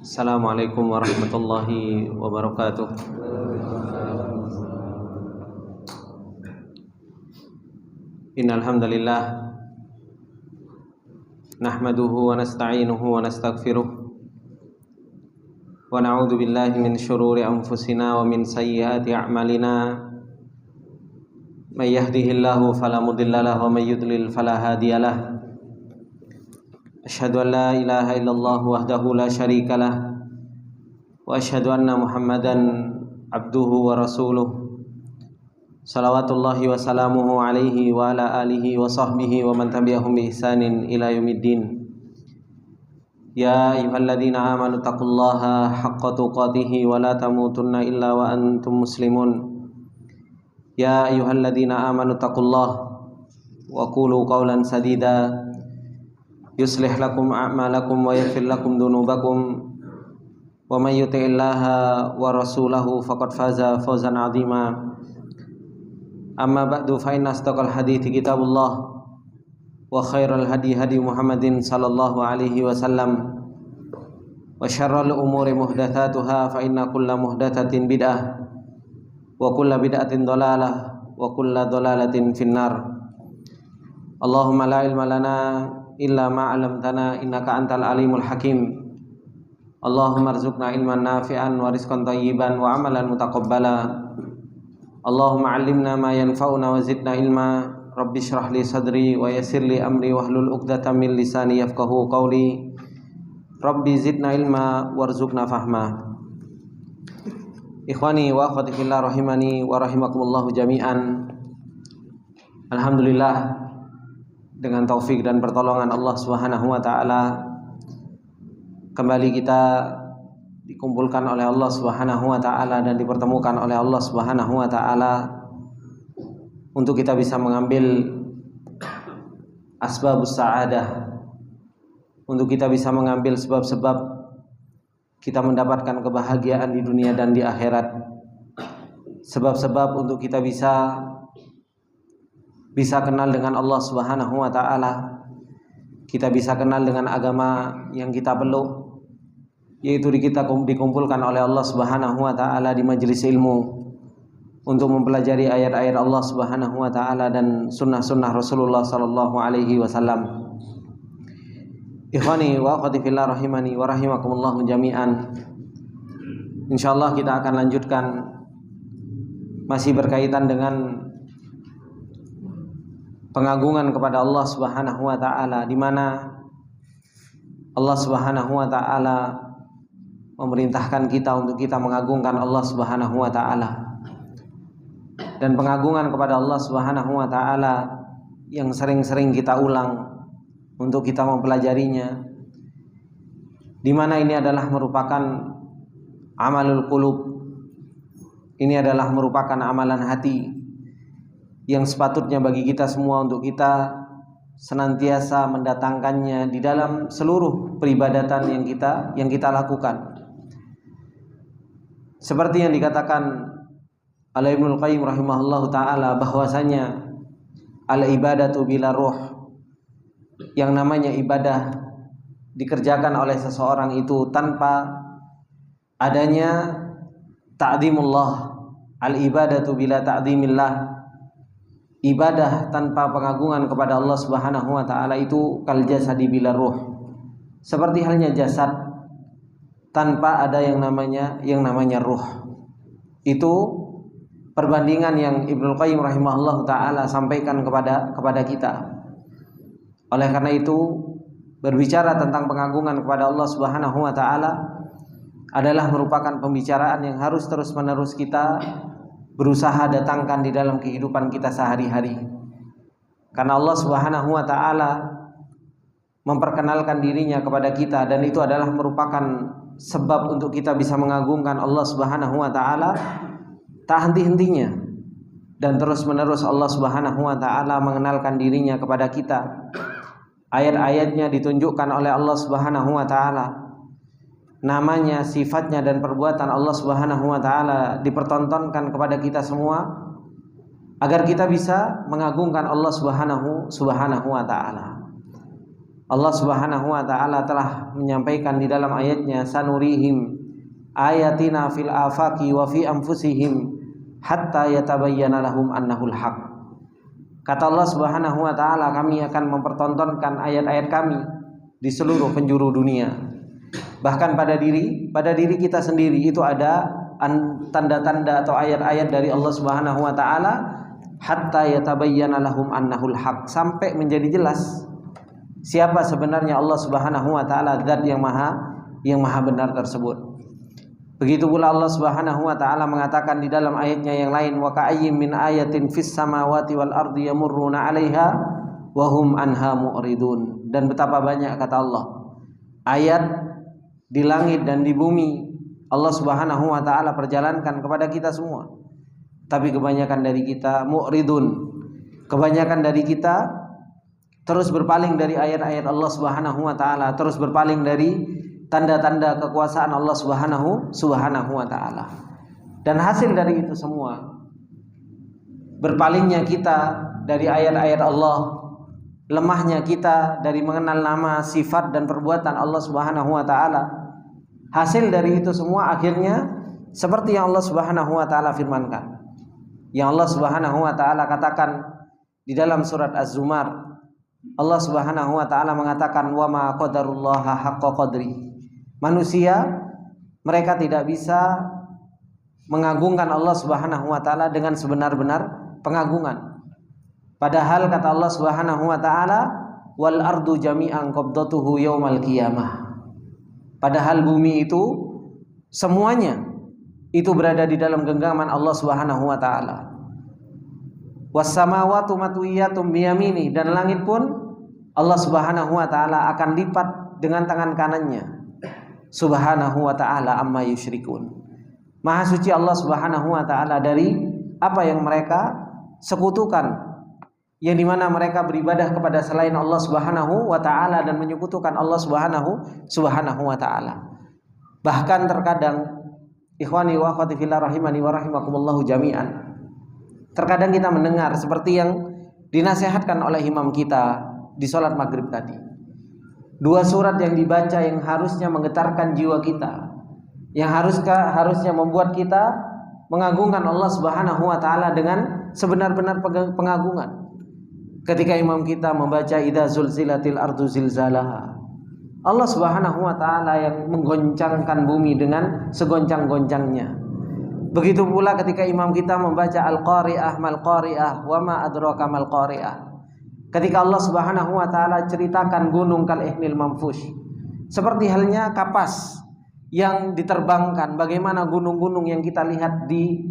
Assalamualaikum warahmatullahi wabarakatuh. Innal hamdalillah nahmaduhu wa nasta'inuhu wa nastaghfiruh wa na'udzu billahi min shururi anfusina wa min sayyiati a'malina. May yahdihillahu fala mudilla lahu wa may yudlil fala hadiyalah. Asyhadu an la ilaha illallah wahdahu la syarika lah wa asyhadu anna Muhammadan abduhu wa rasuluh. Salawatullahi wa salamuhu alaihi wa ala alihi wa sahbihi wa man tabi'ahum bi ihsanin ila yaumiddin. Ya ayyuhalladzina amanu taqullaha haqqa tuqatih wa la tamutunna illa wa antum muslimun. Ya ayyuhalladzina amanu taqullaha wa qulu qawlan sadida yuslih lakum a'malakum wa yaghfir lakum dhunubakum wa may yuti'illaha wa rasulahu faqad faza fawzan 'azima. Amma ba'du fa inna asdaqal hadithi kitabullah wa khairal hadi hadi Muhammadin sallallahu alaihi wasallam wa syarrul umuri muhdatsatuha fa inna kulla muhdatsatin bid'ah wa kulla bid'atin dhalalah wa kulla dhalalatin finnar. Allahumma la ilma lana illa ma 'allamtana innaka antal alimul hakim. Allahumma arzuqna ilman nafi'an wa rizqan thayyiban wa amalan mutaqabbala. Allahumma 'allimna ma yanfa'una wa zidna ilma. Rabbi shrah li sadri wa yassir li amri wahlul 'uqdatam min lisani yafqahu qawli. Rabbi zidna ilma warzuqna fahma. Ikhwani wa akhwati fillah rahimani wa rahimakumullahu jami'an. Alhamdulillah, dengan taufik dan pertolongan Allah Subhanahu wa taala, kembali kita dikumpulkan oleh Allah Subhanahu wa taala dan dipertemukan oleh Allah Subhanahu wa taala untuk kita bisa mengambil asbabus sa'adah, untuk kita bisa mengambil sebab-sebab kita mendapatkan kebahagiaan di dunia dan di akhirat, sebab-sebab untuk kita bisa kenal dengan Allah Subhanahu wa taala, kita bisa kenal dengan agama yang kita peluk, yaitu kita dikumpulkan oleh Allah Subhanahu wa taala di majelis ilmu untuk mempelajari ayat-ayat Allah Subhanahu wa taala dan sunnah-sunnah Rasulullah sallallahu alaihi wasallam. Ikhwani wa akhwati fillah rahimani wa rahimakumullah jami'an. Insyaallah kita akan lanjutkan masih berkaitan dengan pengagungan kepada Allah Subhanahu wa taala, di mana Allah Subhanahu wa taala memerintahkan kita untuk kita mengagungkan Allah Subhanahu wa taala. Dan pengagungan kepada Allah Subhanahu wa taala yang sering-sering kita ulang untuk kita mempelajarinya, di mana ini adalah merupakan amalul qulub. Ini adalah merupakan amalan hati yang sepatutnya bagi kita semua untuk kita senantiasa mendatangkannya di dalam seluruh peribadatan yang kita lakukan. Seperti yang dikatakan oleh Ibnul Qayyim rahimahullahu taala, bahwasanya al-ibadatu bila ruh, yang namanya ibadah dikerjakan oleh seseorang itu tanpa adanya ta'zimullah. Al-ibadatu bila ta'zimillah, ibadah tanpa pengagungan kepada Allah Subhanahu wa taala itu kal jasadi bila ruh, seperti halnya jasad tanpa ada yang namanya ruh. Itu perbandingan yang Ibnul Qayyim rahimahullah taala sampaikan kepada kita. Oleh karena itu, berbicara tentang pengagungan kepada Allah Subhanahu wa taala adalah merupakan pembicaraan yang harus terus-menerus kita berusaha datangkan di dalam kehidupan kita sehari-hari. Karena Allah Subhanahu wa taala memperkenalkan dirinya kepada kita, dan itu adalah merupakan sebab untuk kita bisa mengagungkan Allah Subhanahu wa taala tak henti-hentinya. Dan terus-menerus Allah Subhanahu wa taala mengenalkan dirinya kepada kita. Ayat-ayatnya ditunjukkan oleh Allah Subhanahu wa taala. Namanya, sifatnya dan perbuatan Allah Subhanahu wa taala dipertontonkan kepada kita semua agar kita bisa mengagungkan Allah Subhanahu wa taala. Allah Subhanahu wa taala telah menyampaikan di dalam ayatnya, sanurihim ayatina fil afaqi wa fi anfusihim hatta yatabayyana lahum annahul haq. Kata Allah Subhanahu wa taala, kami akan mempertontonkan ayat-ayat kami di seluruh penjuru dunia. Bahkan pada diri kita sendiri itu ada tanda-tanda atau ayat-ayat dari Allah Subhanahu wa taala, hatta yatabayyana lahum annahul haq, sampai menjadi jelas siapa sebenarnya Allah Subhanahu wa taala, zat yang maha benar tersebut. Begitu pula Allah Subhanahu wa taala mengatakan di dalam ayatnya yang lain, wa ka'ayyim min ayatin fis samawati wal ardi yamurruna 'alaiha wa hum anha mu'ridun. Dan betapa banyak, kata Allah, ayat di langit dan di bumi Allah Subhanahu wa taala perjalankan kepada kita semua, tapi kebanyakan dari kita mu'ridun. Kebanyakan dari kita terus berpaling dari ayat-ayat Allah Subhanahu wa taala, terus berpaling dari tanda-tanda kekuasaan Allah Subhanahu wa taala. Dan hasil dari itu semua, berpalingnya kita dari ayat-ayat Allah, lemahnya kita dari mengenal nama, sifat dan perbuatan Allah Subhanahu wa taala, hasil dari itu semua akhirnya seperti yang Allah Subhanahu wa taala firmankan, yang Allah Subhanahu wa taala katakan di dalam surat Az-Zumar. Allah Subhanahu wa taala mengatakan, wa ma qadarullaha haqqa qadri. Manusia, mereka tidak bisa mengagungkan Allah Subhanahu wa taala dengan sebenar-benar pengagungan. Padahal kata Allah Subhanahu wa taala, wal ardu jami'an qabdatuhu yaumal qiyamah. Padahal bumi itu semuanya itu berada di dalam genggaman Allah Subhanahu wa taala. Was samawati matwiyatum biyamini, dan langit pun Allah Subhanahu wa taala akan lipat dengan tangan kanannya. Subhanahu wa taala amma yusyrikun. Maha suci Allah Subhanahu wa taala dari apa yang mereka sekutukan, yang dimana mereka beribadah kepada selain Allah Subhanahu wa taala dan menyekutukan Allah Subhanahu wa taala. Bahkan terkadang, ikhwani wa akhwati fillah rahimani wa rahimakumullah jami'an, terkadang kita mendengar seperti yang dinasihatkan oleh imam kita di sholat maghrib tadi. Dua surat yang dibaca yang harusnya menggetarkan jiwa kita, yang harusnya membuat kita mengagungkan Allah Subhanahu wa taala dengan sebenar-benar pengagungan. Ketika imam kita membaca idza zulzilatil ardu zilzalaha, Allah Subhanahu wa taala yang menggoncangkan bumi dengan segoncang-goncangnya. Begitu pula ketika imam kita membaca Al-Qari'ah mal-Qari'ah wa ma adraka mal-Qari'ah. Ketika Allah Subhanahu wa taala ceritakan gunung Kal-Ihnil Manfush, seperti halnya kapas yang diterbangkan, bagaimana gunung-gunung yang kita lihat di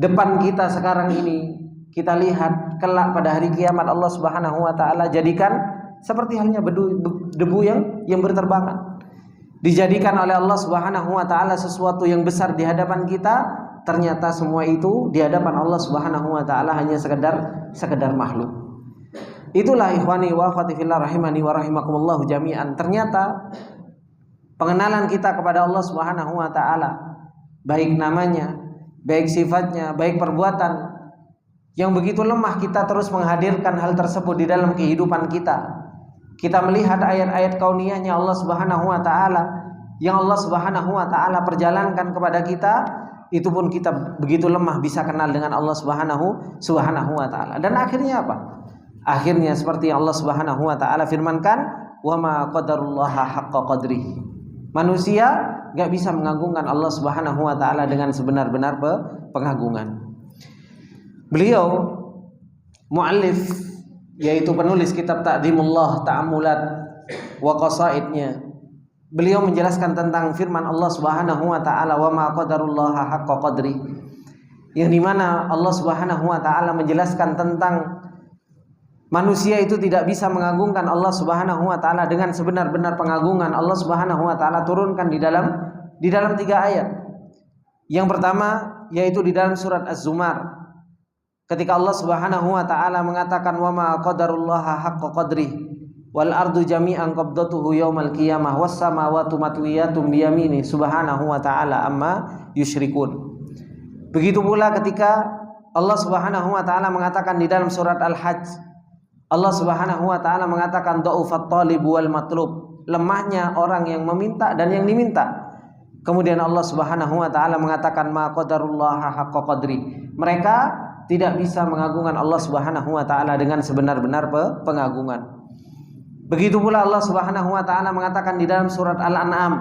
depan kita sekarang ini, kita lihat kelak pada hari kiamat Allah Subhanahu wa taala jadikan seperti halnya debu yang berterbangan. Dijadikan oleh Allah Subhanahu wa taala sesuatu yang besar di hadapan kita, ternyata semua itu di hadapan Allah Subhanahu wa taala hanya sekedar makhluk. Itulah ikhwani wa akhwati fillah rahimani wa rahimakumullah jami'an. Ternyata pengenalan kita kepada Allah Subhanahu wa taala, baik namanya, baik sifatnya, baik perbuatan, yang begitu lemah kita terus menghadirkan hal tersebut di dalam kehidupan kita. Kita melihat ayat-ayat kauniyahnya Allah Subhanahu wa taala yang Allah Subhanahu wa taala perjalankan kepada kita, itu pun kita begitu lemah bisa kenal dengan Allah Subhanahu wa taala. Dan akhirnya apa? Akhirnya seperti yang Allah Subhanahu wa taala firmankan, wa ma qadarullaha haqqa qadri. Manusia enggak bisa mengagungkan Allah Subhanahu wa taala dengan sebenar-benar pengagungan. Beliau muallif, yaitu penulis kitab Ta'dhimullah Ta'ammulat wa Qasaidnya, beliau menjelaskan tentang firman Allah Subhanahu wa taala, wa ma qadarullaha haqqa qadri, yang dimana Allah Subhanahu wa taala menjelaskan tentang manusia itu tidak bisa mengagungkan Allah Subhanahu wa taala dengan sebenar-benar pengagungan. Allah Subhanahu wa taala turunkan di dalam 3 ayat. Yang pertama yaitu di dalam surat Az-Zumar, ketika Allah Subhanahu wa taala mengatakan, wa ma qadarullaha haqqa qadri wal ardu jami'an qabdatuhu yaumal qiyamah was samawati matwiyatum biyamini subhanahu wa taala amma yusyrikun. Begitu pula ketika Allah Subhanahu wa taala mengatakan di dalam surat Al-Hajj, Allah Subhanahu wa taala mengatakan dha'ufat talib wal matlub, lemahnya orang yang meminta dan yang diminta. Kemudian Allah Subhanahu wa taala mengatakan ma qadarullaha haqqa qadri. Mereka tidak bisa mengagungkan Allah Subhanahu wa taala dengan sebenar-benar pengagungan. Begitu pula Allah Subhanahu wa taala mengatakan di dalam surat Al-An'am,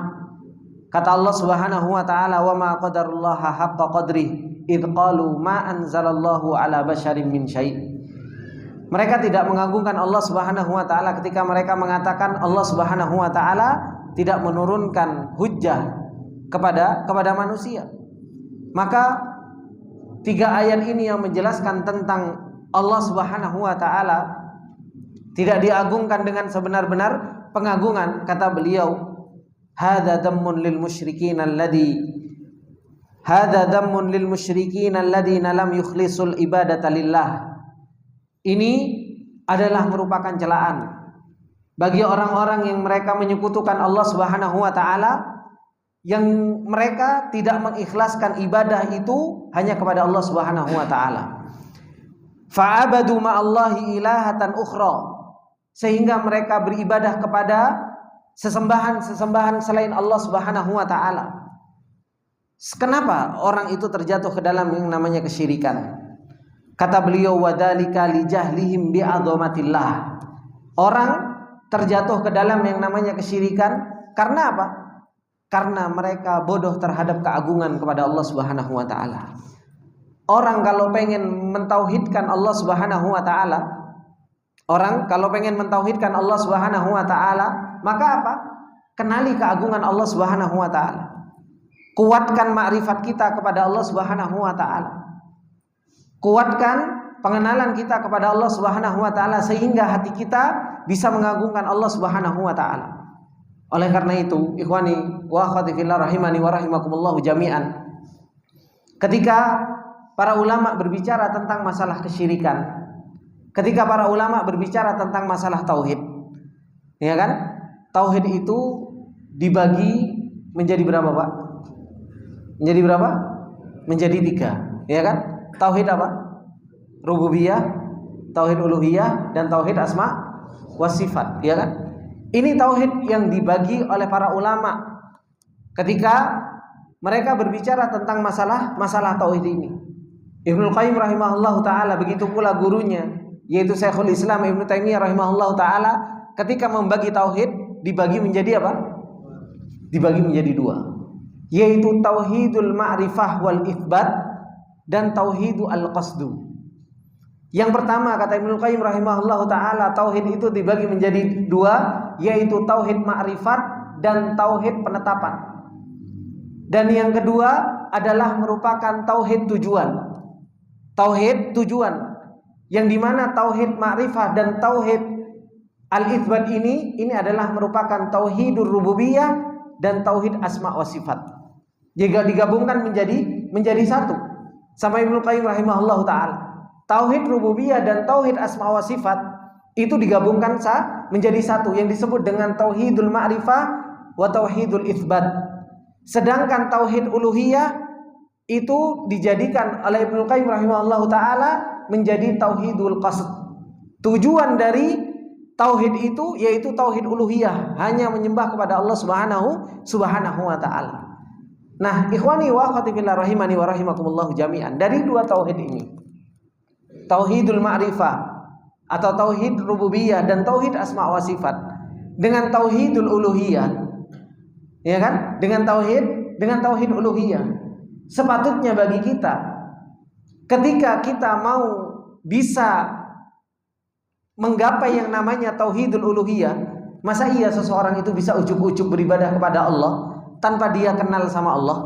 kata Allah Subhanahu wa taala wa ma qadarullaha haqqa qadri id qalu ma anzalallahu ala basyarin min syai'. Mereka tidak mengagungkan Allah Subhanahu wa taala ketika mereka mengatakan Allah Subhanahu wa taala tidak menurunkan hujjah kepada manusia. Maka 3 ayat ini yang menjelaskan tentang Allah Subhanahu wa taala tidak diagungkan dengan sebenar-benar pengagungan. Kata beliau, hadza dammun lil musyrikin alladziina lam yukhlisul ibadata lillah. Ini adalah merupakan celaan bagi orang-orang yang mereka menyekutukan Allah Subhanahu wa taala, yang mereka tidak mengikhlaskan ibadah itu hanya kepada Allah Subhanahu wa taala. Fa'abadu ma'allahi ilahatan ukhra, sehingga mereka beribadah kepada sesembahan selain Allah Subhanahu wa taala. Kenapa orang itu terjatuh ke dalam yang namanya kesyirikan? Kata beliau, wadzalika lijahlihim bi'adzamatillah. Orang terjatuh ke dalam yang namanya kesyirikan karena apa? Karena mereka bodoh terhadap keagungan kepada Allah Subhanahu wa taala. Orang kalau pengen mentauhidkan Allah Subhanahu wa taala, maka apa? Kenali keagungan Allah Subhanahu wa taala. Kuatkan makrifat kita kepada Allah Subhanahu wa taala. Kuatkan pengenalan kita kepada Allah Subhanahu wa taala sehingga hati kita bisa mengagungkan Allah Subhanahu wa taala. Oleh karena itu, ikhwani wa akhwati fillah rahimani wa rahimakumullah jami'an, ketika para ulama berbicara tentang masalah kesyirikan, ketika para ulama berbicara tentang masalah tauhid, ya kan? Tauhid itu dibagi menjadi berapa, Pak? Menjadi berapa? Menjadi 3, ya kan? Tauhid apa? Rububiyah, tauhid uluhiyah, dan tauhid asma wa sifat, ya kan? Ini tauhid yang dibagi oleh para ulama ketika mereka berbicara tentang masalah tauhid ini. Ibnu Qayyim rahimahullahu taala, begitu pula gurunya yaitu Syekhul Islam Ibnu Taimiyah rahimahullahu taala, ketika membagi tauhid dibagi menjadi apa? Dibagi menjadi 2, yaitu tauhidul ma'rifah wal itsbat dan tauhidul al-qasdu. Yang pertama, kata Ibnu Qayyim rahimahullahu taala, tauhid itu dibagi menjadi 2, yaitu tauhid ma'rifat dan tauhid penetapan. Dan yang kedua adalah merupakan tauhid tujuan. Tauhid tujuan, yang dimana tauhid ma'rifat dan tauhid al-itsbat ini adalah merupakan tauhidur rububiyah dan tauhid asma wa sifat. Jika digabungkan menjadi satu. Sama Ibnu Qayyim rahimahullahu taala, tauhid rububiyah dan tauhid asma wa sifat itu digabungkan menjadi satu yang disebut dengan tauhidul ma'rifah wa tauhidul itsbat. Sedangkan tauhid uluhiyah itu dijadikan oleh Ibnu Qayyim rahimahullahu taala menjadi tauhidul qasd. Tujuan dari tauhid itu yaitu tauhid uluhiyah, hanya menyembah kepada Allah Subhanahu wa taala. Nah, ikhwani wa akhwati fillah rahimani wa rahimakumullah jami'an, dari 2 tauhid ini, tauhidul ma'rifah atau tauhid rububiyah dan tauhid asma wa sifat, dengan tauhidul uluhiyah, ya kan? Dengan tauhid uluhiyah, sepatutnya bagi kita ketika kita mau bisa menggapai yang namanya tauhidul uluhiyah, masa iya seseorang itu bisa ujuk-ujuk beribadah kepada Allah tanpa dia kenal sama Allah,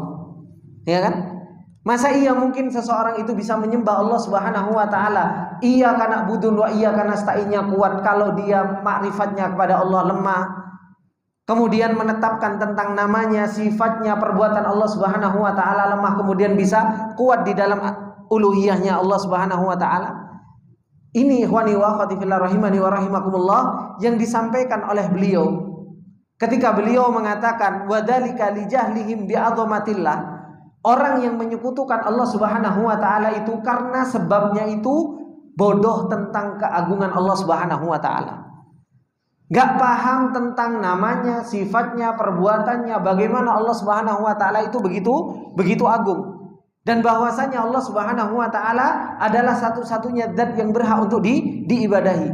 ya kan? Masa iya mungkin seseorang itu bisa menyembah Allah Subhanahu wa taala iyyaka na'budu wa iyyaka nasta'innya kuat kalau dia makrifatnya kepada Allah lemah, kemudian menetapkan tentang namanya, sifatnya, perbuatan Allah Subhanahu wa taala lemah, kemudian bisa kuat di dalam uluhiyahnya Allah Subhanahu wa taala. Ini ikhwani wa akhwati fillah rahimani wa rahimakumullah yang disampaikan oleh beliau ketika beliau mengatakan wadzalika lijahlihim bi'adzamatillah. Orang yang menyekutukan Allah Subhanahu wa taala itu karena sebabnya itu bodoh tentang keagungan Allah Subhanahu wa taala. Gak paham tentang namanya, sifatnya, perbuatannya, bagaimana Allah Subhanahu wa taala itu begitu agung. Dan bahwasanya Allah Subhanahu wa taala adalah satu-satunya zat yang berhak untuk diibadahi.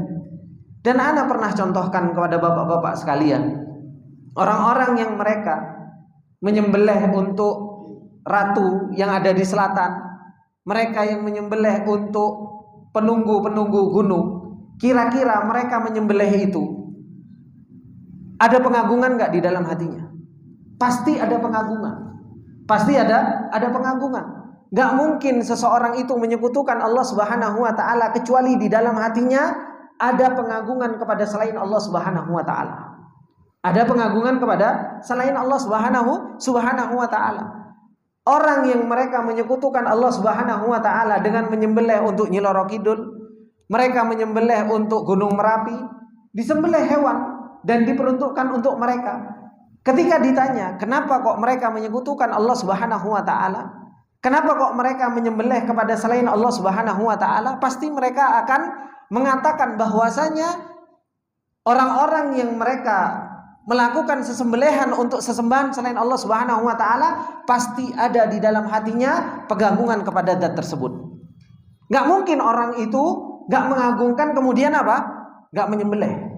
Dan ana pernah contohkan kepada bapak-bapak sekalian, orang-orang yang mereka menyembelih untuk ratu yang ada di selatan, mereka yang menyembelih untuk penunggu-penunggu gunung, kira-kira mereka menyembelih itu ada pengagungan gak di dalam hatinya? Pasti ada pengagungan. Pasti ada pengagungan. Gak mungkin seseorang itu menyekutukan Allah Subhanahu wa taala kecuali di dalam hatinya ada pengagungan kepada selain Allah Subhanahu wa taala. Ada pengagungan kepada selain Allah Subhanahu wa taala. Orang yang mereka menyekutukan Allah Subhanahu wa taala dengan menyembelih untuk Nyi Loro Kidul, mereka menyembelih untuk Gunung Merapi, disembelih hewan dan diperuntukkan untuk mereka. Ketika ditanya, kenapa kok mereka menyekutukan Allah Subhanahu wa taala? Kenapa kok mereka menyembelih kepada selain Allah Subhanahu wa taala? Pasti mereka akan mengatakan bahwasanya orang-orang yang mereka melakukan sesembelihan untuk sesembahan selain Allah Subhanahu wa taala pasti ada di dalam hatinya pengagungan kepada zat tersebut. Gak mungkin orang itu gak mengagungkan kemudian apa? Gak menyembelih.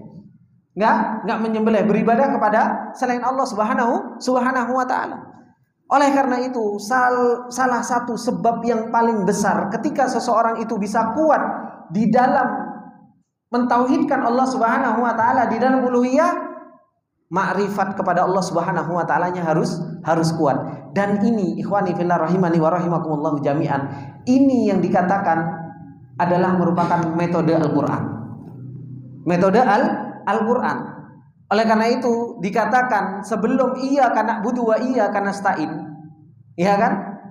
Gak menyembelih, beribadah kepada selain Allah Subhanahu wa taala. Oleh karena itu, salah satu sebab yang paling besar ketika seseorang itu bisa kuat di dalam mentauhidkan Allah Subhanahu wa taala di dalam uluhiyah, makrifat kepada Allah Subhanahu wa taalanya harus kuat. Dan ini ikhwani fillah rahimani wa rahimakumullah jami'an, ini yang dikatakan adalah merupakan metode Al-Qur'an. Metode Al-Qur'an. Oleh karena itu dikatakan sebelum iyyaka na'budu wa iyyaka nasta'in, ya kan?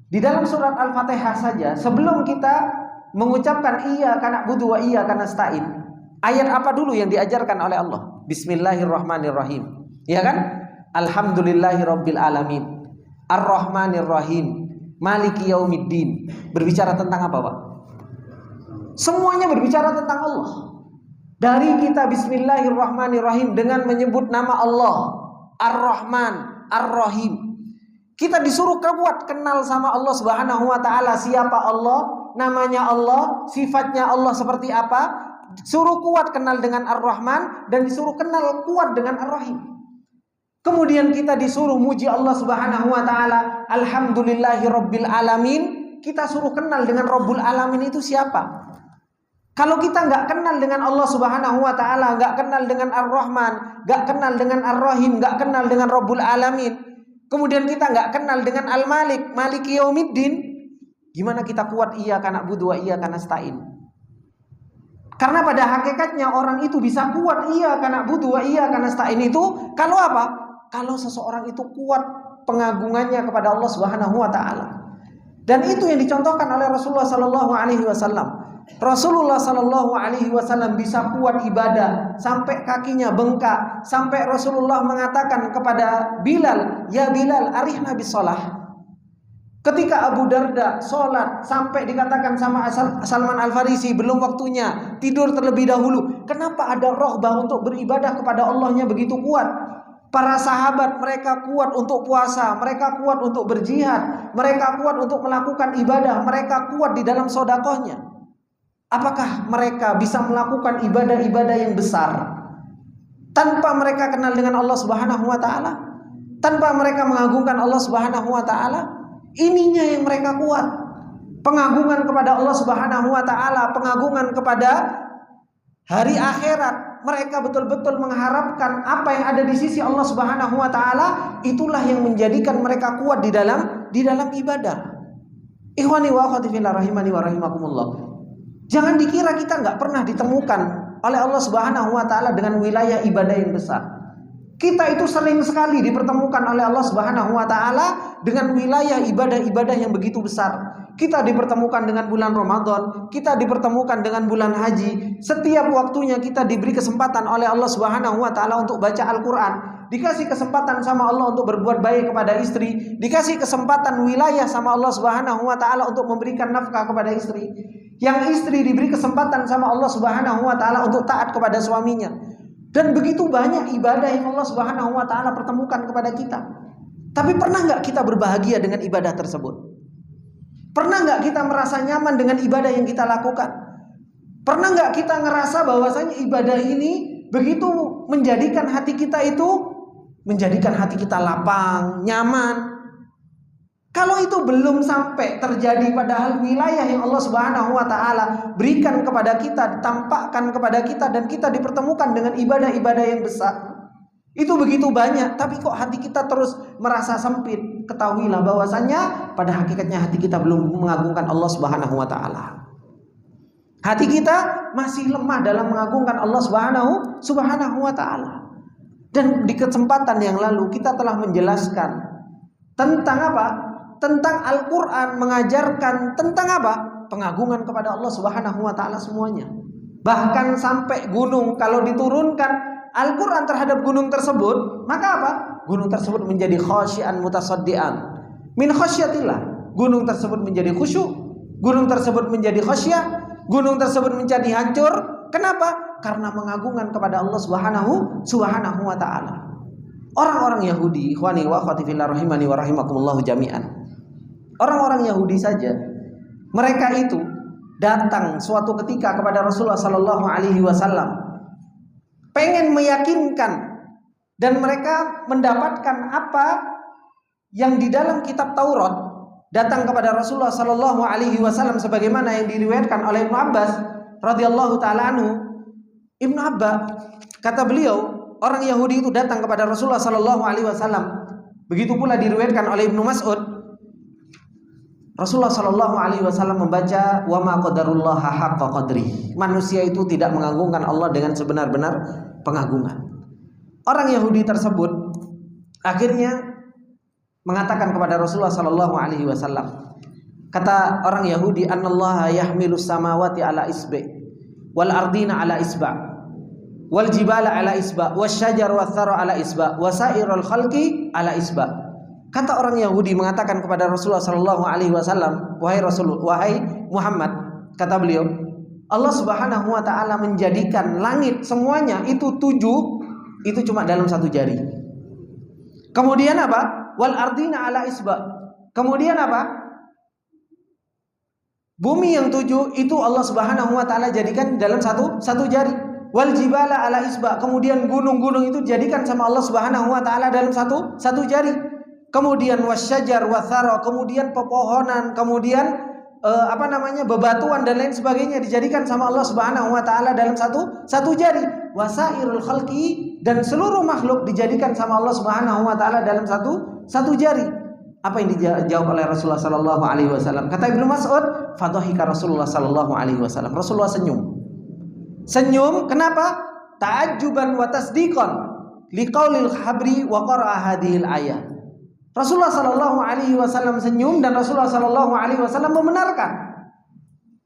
Di dalam surat Al-Fatihah saja sebelum kita mengucapkan iyyaka na'budu wa iyyaka nasta'in, ayat apa dulu yang diajarkan oleh Allah? Bismillahirrahmanirrahim, ya kan? Alhamdulillahirabbil alamin, Ar-Rahmanirrahim, Maliki yaumiddin. Berbicara tentang apa, Pak? Semuanya berbicara tentang Allah. Dari kita bismillahirrahmanirrahim dengan menyebut nama Allah, Ar-Rahman, Ar-Rahim. Kita disuruh kuat kenal sama Allah Subhanahu wa taala, siapa Allah, namanya Allah, sifatnya Allah seperti apa. Suruh kuat kenal dengan Ar-Rahman dan disuruh kenal kuat dengan Ar-Rahim. Kemudian kita disuruh muji Allah Subhanahu wa taala, alhamdulillahirabbil alamin. Kita suruh kenal dengan Rabbul Alamin itu siapa. Kalau kita nggak kenal dengan Allah Subhanahu wa taala, nggak kenal dengan Ar-Rahman, nggak kenal dengan Ar-Rahim, nggak kenal dengan Rabbul Alamin, kemudian kita nggak kenal dengan Al-Malik, Maliki yaumiddin, gimana kita kuat iyyaka na'budu wa iyyaka nasta'in? Karena pada hakikatnya orang itu bisa kuat iyyaka na'budu wa iyyaka nasta'in itu kalau apa? Kalau seseorang itu kuat pengagungannya kepada Allah Subhanahu wa taala. Dan itu yang dicontohkan oleh Rasulullah sallallahu alaihi wasallam. Rasulullah sallallahu alaihi wasallam bisa kuat ibadah sampai kakinya bengkak, sampai Rasulullah mengatakan kepada Bilal, "Ya Bilal, arihna bis-shalah." Ketika Abu Darda sholat sampai dikatakan sama Salman Al-Farisi, belum waktunya, tidur terlebih dahulu. Kenapa ada rohbah untuk beribadah kepada Allahnya begitu kuat? Para sahabat mereka kuat untuk puasa, mereka kuat untuk berjihad, mereka kuat untuk melakukan ibadah, mereka kuat di dalam sedekahnya. Apakah mereka bisa melakukan ibadah-ibadah yang besar tanpa mereka kenal dengan Allah Subhanahu wa taala? Tanpa mereka mengagungkan Allah Subhanahu wa taala? Ininya yang mereka kuat. Pengagungan kepada Allah Subhanahu wa taala, pengagungan kepada hari akhirat. Mereka betul-betul mengharapkan apa yang ada di sisi Allah Subhanahu wa taala, itulah yang menjadikan mereka kuat di dalam ibadah. Ikhwani wa akhwati fillah rahimani wa rahimakumullah. Jangan dikira kita nggak pernah ditemukan oleh Allah Subhanahu wa taala dengan wilayah ibadah yang besar. Kita itu sering sekali dipertemukan oleh Allah Subhanahu wa taala dengan wilayah ibadah-ibadah yang begitu besar. Kita dipertemukan dengan bulan Ramadan, kita dipertemukan dengan bulan haji. Setiap waktunya kita diberi kesempatan oleh Allah Subhanahu wa taala untuk baca Al-Qur'an. Dikasih kesempatan sama Allah untuk berbuat baik kepada istri, dikasih kesempatan wilayah sama Allah Subhanahu wa taala untuk memberikan nafkah kepada istri. Yang istri diberi kesempatan sama Allah Subhanahu wa taala untuk taat kepada suaminya. Dan begitu banyak ibadah yang Allah Subhanahu wa taala pertemukan kepada kita. Tapi pernah nggak kita berbahagia dengan ibadah tersebut? Pernah nggak kita merasa nyaman dengan ibadah yang kita lakukan? Pernah nggak kita ngerasa bahwasanya ibadah ini begitu menjadikan hati kita lapang, nyaman? Kalau itu belum sampai terjadi padahal wilayah yang Allah Subhanahu wa taala berikan kepada kita, ditampakkan kepada kita dan kita dipertemukan dengan ibadah-ibadah yang besar. Itu begitu banyak, tapi kok hati kita terus merasa sempit. Ketahuilah bahwasanya pada hakikatnya hati kita belum mengagungkan Allah Subhanahu wa taala. Hati kita masih lemah dalam mengagungkan Allah Subhanahu wa taala. Dan di kesempatan yang lalu kita telah menjelaskan tentang apa? Tentang Al-Quran mengajarkan tentang apa? Pengagungan kepada Allah Subhanahu wa taala semuanya. Bahkan sampai gunung, kalau diturunkan Al-Quran terhadap gunung tersebut, maka apa? Gunung tersebut menjadi khasyian mutasaddian min khasyatillah. Gunung tersebut menjadi khusyuk, gunung tersebut menjadi khasyah, gunung tersebut menjadi hancur. Kenapa? Karena mengagungkan kepada Allah Subhanahu wa taala. Orang-orang Yahudi, ikhwani wa akhwati fillah rahimani wa rahimakumullah jami'an. Orang-orang Yahudi saja, mereka itu datang suatu ketika kepada Rasulullah sallallahu alaihi wasallam, pengen meyakinkan dan mereka mendapatkan apa yang di dalam kitab Taurat, datang kepada Rasulullah sallallahu alaihi wasallam sebagaimana yang diriwayatkan oleh Ibnu Abbas radhiyallahu taala anhu. Ibnu Abbas kata beliau, orang Yahudi itu datang kepada Rasulullah sallallahu alaihi wasallam. Begitu pula diriwayatkan oleh Ibnu Mas'ud. Rasulullah sallallahu alaihi wasallam membaca wa ma qadarullaha haqqa qadri. Manusia itu tidak mengagungkan Allah dengan sebenar-benar pengagungan. Orang Yahudi tersebut akhirnya mengatakan kepada Rasulullah sallallahu alaihi wasallam. Kata orang Yahudi, "Annallaha yahmilus samawati ala isbi wal ardina ala isba wal jibala ala isba wasyajar wathara ala isba wasairul khalqi ala isba." Kata orang Yahudi mengatakan kepada Rasulullah sallallahu alaihi wasallam, "Wahai Rasul, wahai Muhammad," kata beliau, "Allah Subhanahu wa taala menjadikan langit semuanya itu 7 itu cuma dalam 1 jari." Kemudian apa? Wal ardina ala isba. Kemudian apa? Bumi yang 7 itu Allah Subhanahu wa taala jadikan dalam satu jari. Wal jibala ala isba. Kemudian gunung-gunung itu jadikan sama Allah Subhanahu wa taala dalam satu jari. Kemudian wasyajar wathara, kemudian pepohonan, kemudian bebatuan dan lain sebagainya dijadikan sama Allah Subhanahu wa taala dalam satu jari. Wasairul khalqi, dan seluruh makhluk dijadikan sama Allah Subhanahu wa taala dalam satu jari. Apa yang dijawab oleh Rasulullah sallallahu alaihi wasallam? Kata Ibnu Mas'ud, fadhahika Rasulullah sallallahu alaihi wasallam. Rasulullah senyum. Senyum kenapa? Ta'ajjuban wa tasdiqan liqaulil habri wa qara'a hadhil ayat. Rasulullah sallallahu alaihi wasallam senyum dan Rasulullah sallallahu alaihi wasallam membenarkan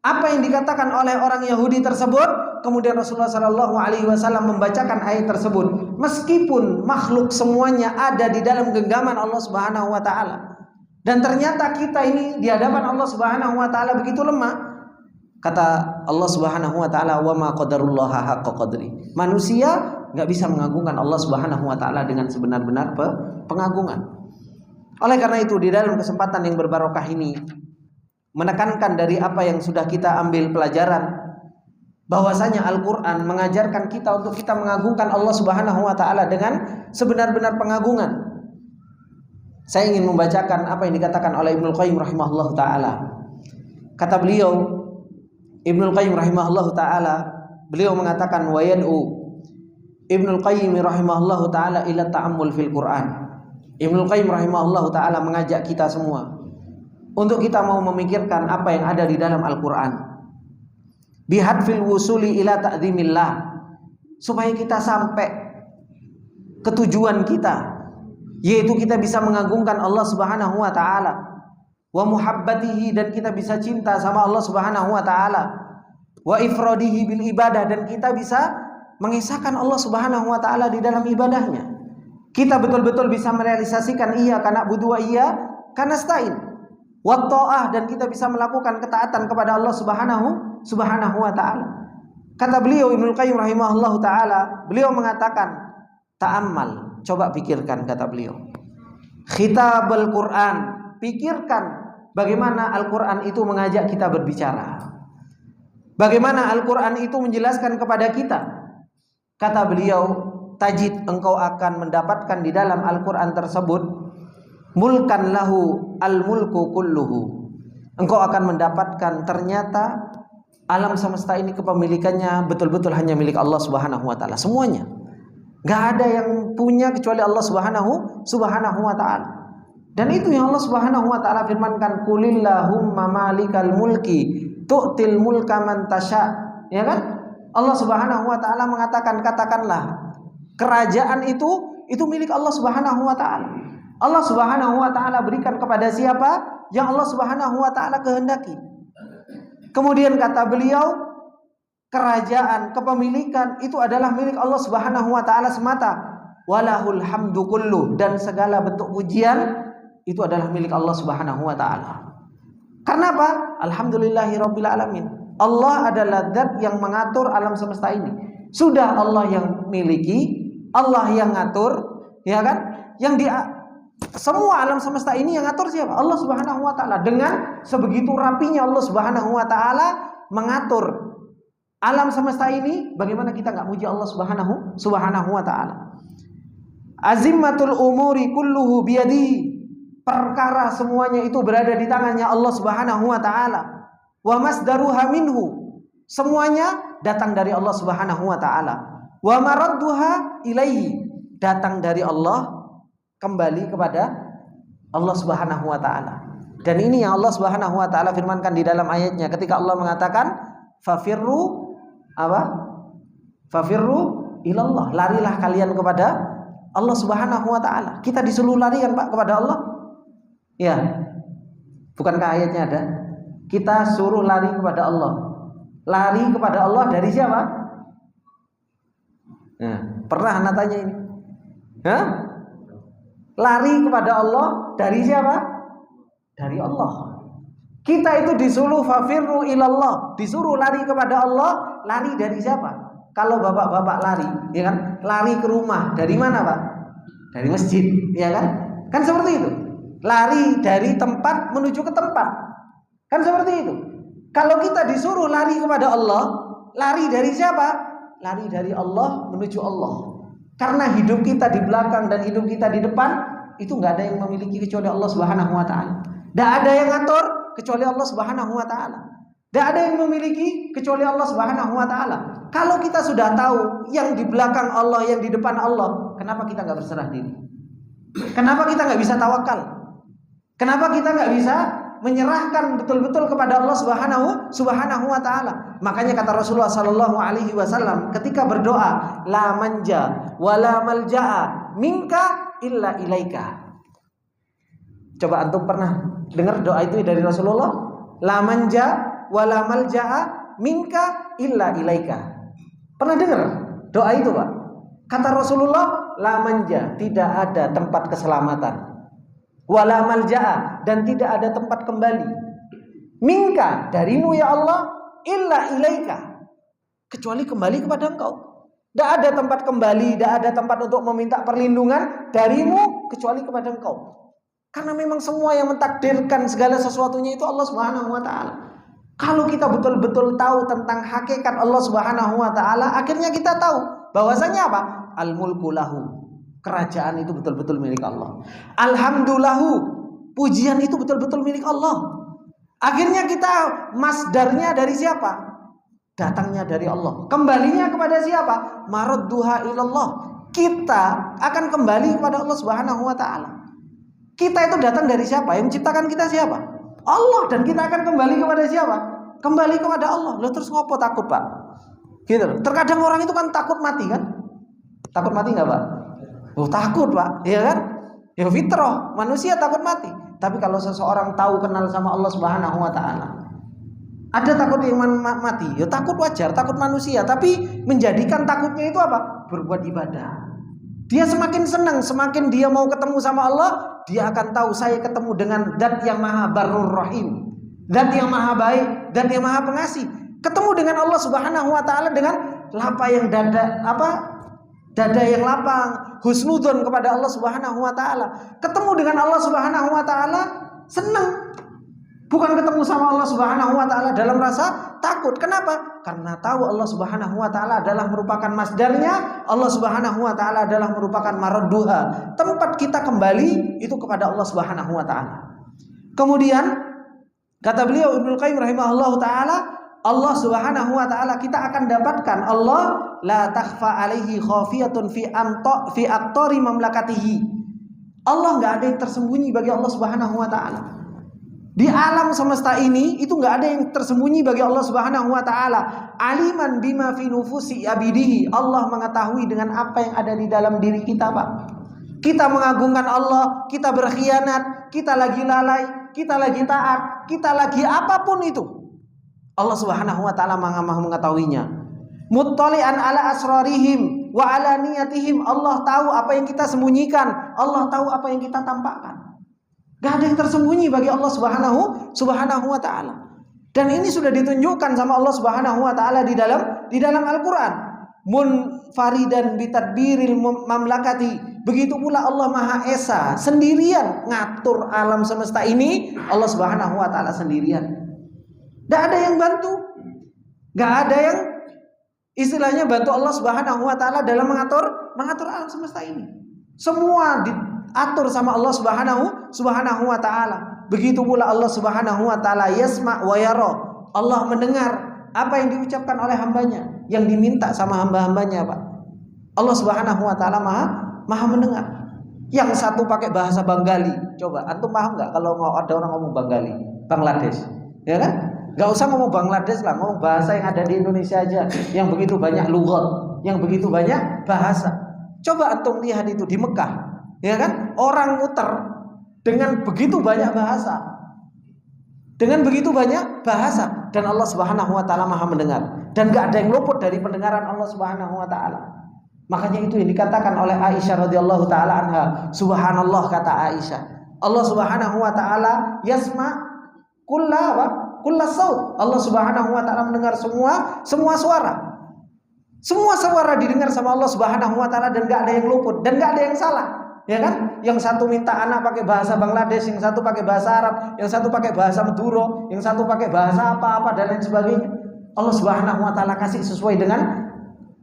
apa yang dikatakan oleh orang Yahudi tersebut. Kemudian Rasulullah sallallahu alaihi wasallam membacakan ayat tersebut, meskipun makhluk semuanya ada di dalam genggaman Allah Subhanahu wa taala. Dan ternyata kita ini di hadapan Allah Subhanahu wa taala begitu lemah. Kata Allah Subhanahu wa taala, "Wa ma qadarullaha haqqa qadri." Manusia enggak bisa mengagungkan Allah Subhanahu wa taala dengan sebenar-benar pengagungan. Oleh karena itu di dalam kesempatan yang berbarokah ini menekankan dari apa yang sudah kita ambil pelajaran, bahwasanya Al-Quran mengajarkan kita untuk kita mengagungkan Allah Subhanahu wa taala dengan sebenar-benar pengagungan. Saya ingin membacakan apa yang dikatakan oleh Ibnul Qayyim rahimahullah taala. Kata beliau, Ibnul Qayyim rahimahullah taala, beliau mengatakan wa yad'u Ibnul Qayyim rahimahullah taala ila ta'ammul fil Quran. Ibnul Qayyim rahimahullah ta'ala mengajak kita semua untuk kita mau memikirkan apa yang ada di dalam Al-Quran, bihadfil wusuli ila ta'zimillah, supaya kita sampai ke tujuan kita, yaitu kita bisa mengagungkan Allah Subhanahu wa ta'ala, wa muhabbatihi, dan kita bisa cinta sama Allah Subhanahu wa ta'ala, wa ifradihi bil ibadah, dan kita bisa mengisahkan Allah Subhanahu wa ta'ala di dalam ibadahnya. Kita betul-betul bisa merealisasikan iya karena budu wa iya karena stain wa ta'ah, dan kita bisa melakukan ketaatan kepada Allah Subhanahu wa taala. Kata beliau Ibnu Qayyim rahimahullahu taala, beliau mengatakan, ta'ammal, coba pikirkan, kata beliau, khitabul Quran, pikirkan bagaimana Al-Quran itu mengajak kita berbicara, bagaimana Al-Quran itu menjelaskan kepada kita. Kata beliau, tajid, engkau akan mendapatkan di dalam Al-Quran tersebut mulkan lahu al-mulku kulluhu, engkau akan mendapatkan ternyata alam semesta ini kepemilikannya betul-betul hanya milik Allah Subhanahu wa taala, semuanya. Gak ada yang punya kecuali Allah Subhanahu wa taala. Dan itu yang Allah Subhanahu wa taala firmankan, qulillahumma malikal mulki tu'til mulka man tasya. Ya kan? Allah Subhanahu wa taala mengatakan, katakanlah kerajaan itu milik Allah Subhanahu wa taala. Allah Subhanahu wa taala berikan kepada siapa yang Allah Subhanahu wa taala kehendaki. Kemudian kata beliau, kerajaan, kepemilikan itu adalah milik Allah Subhanahu wa taala semata. Walahul hamdu kullu, dan segala bentuk pujian itu adalah milik Allah Subhanahu wa taala. Karena apa? Alhamdulillahirabbil alamin. Allah adalah zat yang mengatur alam semesta ini. Sudah Allah yang miliki, Allah yang ngatur, ya kan? Yang semua alam semesta ini yang ngatur siapa? Allah Subhanahu wa taala. Dengan sebegitu rapinya Allah Subhanahu wa taala mengatur alam semesta ini, bagaimana kita enggak muji Allah Subhanahu wa taala? Azimmatul umuri kulluhu biyadihi, perkara semuanya itu berada di tangannya Allah Subhanahu wa taala. Wa masdaruha minhu, semuanya datang dari Allah Subhanahu wa taala. Wa maradduha ilaihi, datang dari Allah, kembali kepada Allah Subhanahu wa taala. Dan ini yang Allah Subhanahu wa taala firmankan di dalam ayatnya ketika Allah mengatakan fafirru apa? Fafirru ilallah, larilah kalian kepada Allah Subhanahu wa taala. Kita disuruh lari kan Pak kepada Allah? Ya. Bukankah ayatnya ada? Kita suruh lari kepada Allah. Lari kepada Allah dari siapa? Nah, pernah anda tanya ini? Hah? Lari kepada Allah dari siapa? Dari Allah. Kita itu disuruh fafirru ilallah, disuruh lari kepada Allah. Lari dari siapa? Kalau bapak-bapak lari, ya kan? Lari ke rumah, dari mana Pak? Dari masjid, ya kan? Kan seperti itu. Lari dari tempat menuju ke tempat, kan seperti itu. Kalau kita disuruh lari kepada Allah, lari dari siapa? Lari dari Allah menuju Allah. Karena hidup kita di belakang dan hidup kita di depan itu nggak ada yang memiliki kecuali Allah Subhanahu wa taala. Nggak ada yang ngatur kecuali Allah Subhanahu wa taala. Nggak ada yang memiliki kecuali Allah Subhanahu wa taala. Kalau kita sudah tahu yang di belakang Allah, yang di depan Allah, kenapa kita nggak berserah diri? Kenapa kita nggak bisa tawakal? Kenapa kita nggak bisa menyerahkan betul-betul kepada Allah Subhanahu wa taala? Makanya kata Rasulullah sallallahu alaihi wasallam ketika berdoa, la manja wala malja'a minka illa ilaika. Coba antum pernah dengar doa itu dari Rasulullah? La manja wala malja'a minka illa ilaika. Pernah dengar doa itu, Pak? Kata Rasulullah, la manja, tidak ada tempat keselamatan. Wala malja'a, dan tidak ada tempat kembali. Minka, darimu ya Allah, illa ilaika, kecuali kembali kepada engkau. Tidak ada tempat kembali, tidak ada tempat untuk meminta perlindungan darimu kecuali kepada engkau. Karena memang semua yang mentakdirkan segala sesuatunya itu Allah Subhanahu wa taala. Kalau kita betul-betul tahu tentang hakikat Allah Subhanahu wa taala, akhirnya kita tahu bahwasanya apa? Al-mulku lahu, kerajaan itu betul-betul milik Allah. Alhamdulillahu, pujian itu betul-betul milik Allah. Akhirnya kita masdarnya dari siapa? Datangnya dari Allah. Kembalinya kepada siapa? Maradduha ilallah. Kita akan kembali kepada Allah Subhanahu wa taala. Kita itu datang dari siapa? Yang menciptakan kita siapa? Allah. Dan kita akan kembali kepada siapa? Kembali kepada Allah. Loh, terus ngopo takut, Pak? Gitu loh. Terkadang orang itu kan takut mati kan? Takut mati enggak, Pak? Oh, takut, Pak. Iya kan? Ya fitrah, manusia takut mati. Tapi kalau seseorang tahu kenal sama Allah Subhanahu wa taala, ada takut yang mati. Ya takut wajar, takut manusia, tapi menjadikan takutnya itu apa? Berbuat ibadah. Dia semakin senang, semakin dia mau ketemu sama Allah, dia akan tahu saya ketemu dengan Zat yang Maha Barrur Rahim, Zat yang Maha baik, Zat yang Maha pengasih. Ketemu dengan Allah Subhanahu wa taala dengan dada yang lapang, husnudzon kepada Allah Subhanahu wa taala. Ketemu dengan Allah Subhanahu wa taala senang. Bukan ketemu sama Allah Subhanahu wa taala dalam rasa takut. Kenapa? Karena tahu Allah Subhanahu wa taala adalah merupakan masdarnya, Allah Subhanahu wa taala adalah merupakan maradduha. Tempat kita kembali itu kepada Allah Subhanahu wa taala. Kemudian kata beliau Ibnu Qayyim rahimahullahu taala, Allah Subhanahu wa taala kita akan dapatkan Allah la takhfa alaihi khafiyatun fi aqtari mamlakatihi. Allah enggak ada yang tersembunyi bagi Allah Subhanahu wa taala. Di alam semesta ini itu nggak ada yang tersembunyi bagi Allah Subhanahu wa taala. Aliman bima fi nufusi abidihi. Allah mengetahui dengan apa yang ada di dalam diri kita, Pak. Kita mengagungkan Allah, kita berkhianat, kita lagi lalai, kita lagi taat, kita lagi apapun itu. Allah Subhanahu wa taala Maha mengetahuinya. Muttali'an ala asrarihim wa ala niyatihim. Allah tahu apa yang kita sembunyikan, Allah tahu apa yang kita tampakkan. Gak ada yang tersembunyi bagi Allah Subhanahu wa taala. Dan ini sudah ditunjukkan sama Allah Subhanahu wa taala di dalam Al-Qur'an. Munfaridan bitadbiril mamlakati. Begitu pula Allah Maha Esa, sendirian ngatur alam semesta ini, Allah Subhanahu wa taala sendirian. Gak ada yang bantu. Gak ada yang istilahnya bantu Allah Subhanahu wa taala dalam mengatur alam semesta ini. Semua diatur sama Allah Subhanahu wa taala. Begitu pula Allah Subhanahu wa taala yasma wa yara. Allah mendengar apa yang diucapkan oleh hambanya, yang diminta sama hamba-hambanya, Pak. Allah Subhanahu wa taala Maha mendengar. Yang satu pakai bahasa Bengali. Coba antum paham enggak kalau ada orang ngomong Bengali, Bangladesh? Ya kan? Enggak usah ngomong Bangladesh lah, ngomong bahasa yang ada di Indonesia aja, yang begitu banyak lughat, yang begitu banyak bahasa. Coba antum lihat itu di Mekah, ya kan? Orang muter dengan begitu banyak bahasa. Dengan begitu banyak bahasa dan Allah Subhanahu wa taala Maha mendengar dan enggak ada yang luput dari pendengaran Allah Subhanahu wa taala. Makanya itu yang dikatakan oleh Aisyah radhiyallahu taala anha, subhanallah kata Aisyah. Allah Subhanahu wa taala yasma kulla saut. Allah Subhanahu wa taala mendengar semua suara. Semua suara didengar sama Allah Subhanahu wa taala dan enggak ada yang luput dan enggak ada yang salah. Ya kan? Yang satu minta anak pakai bahasa Bangladesh, yang satu pakai bahasa Arab, yang satu pakai bahasa Maduro, yang satu pakai bahasa apa-apa dan lain sebagainya. Allah Subhanahu wa taala kasih sesuai dengan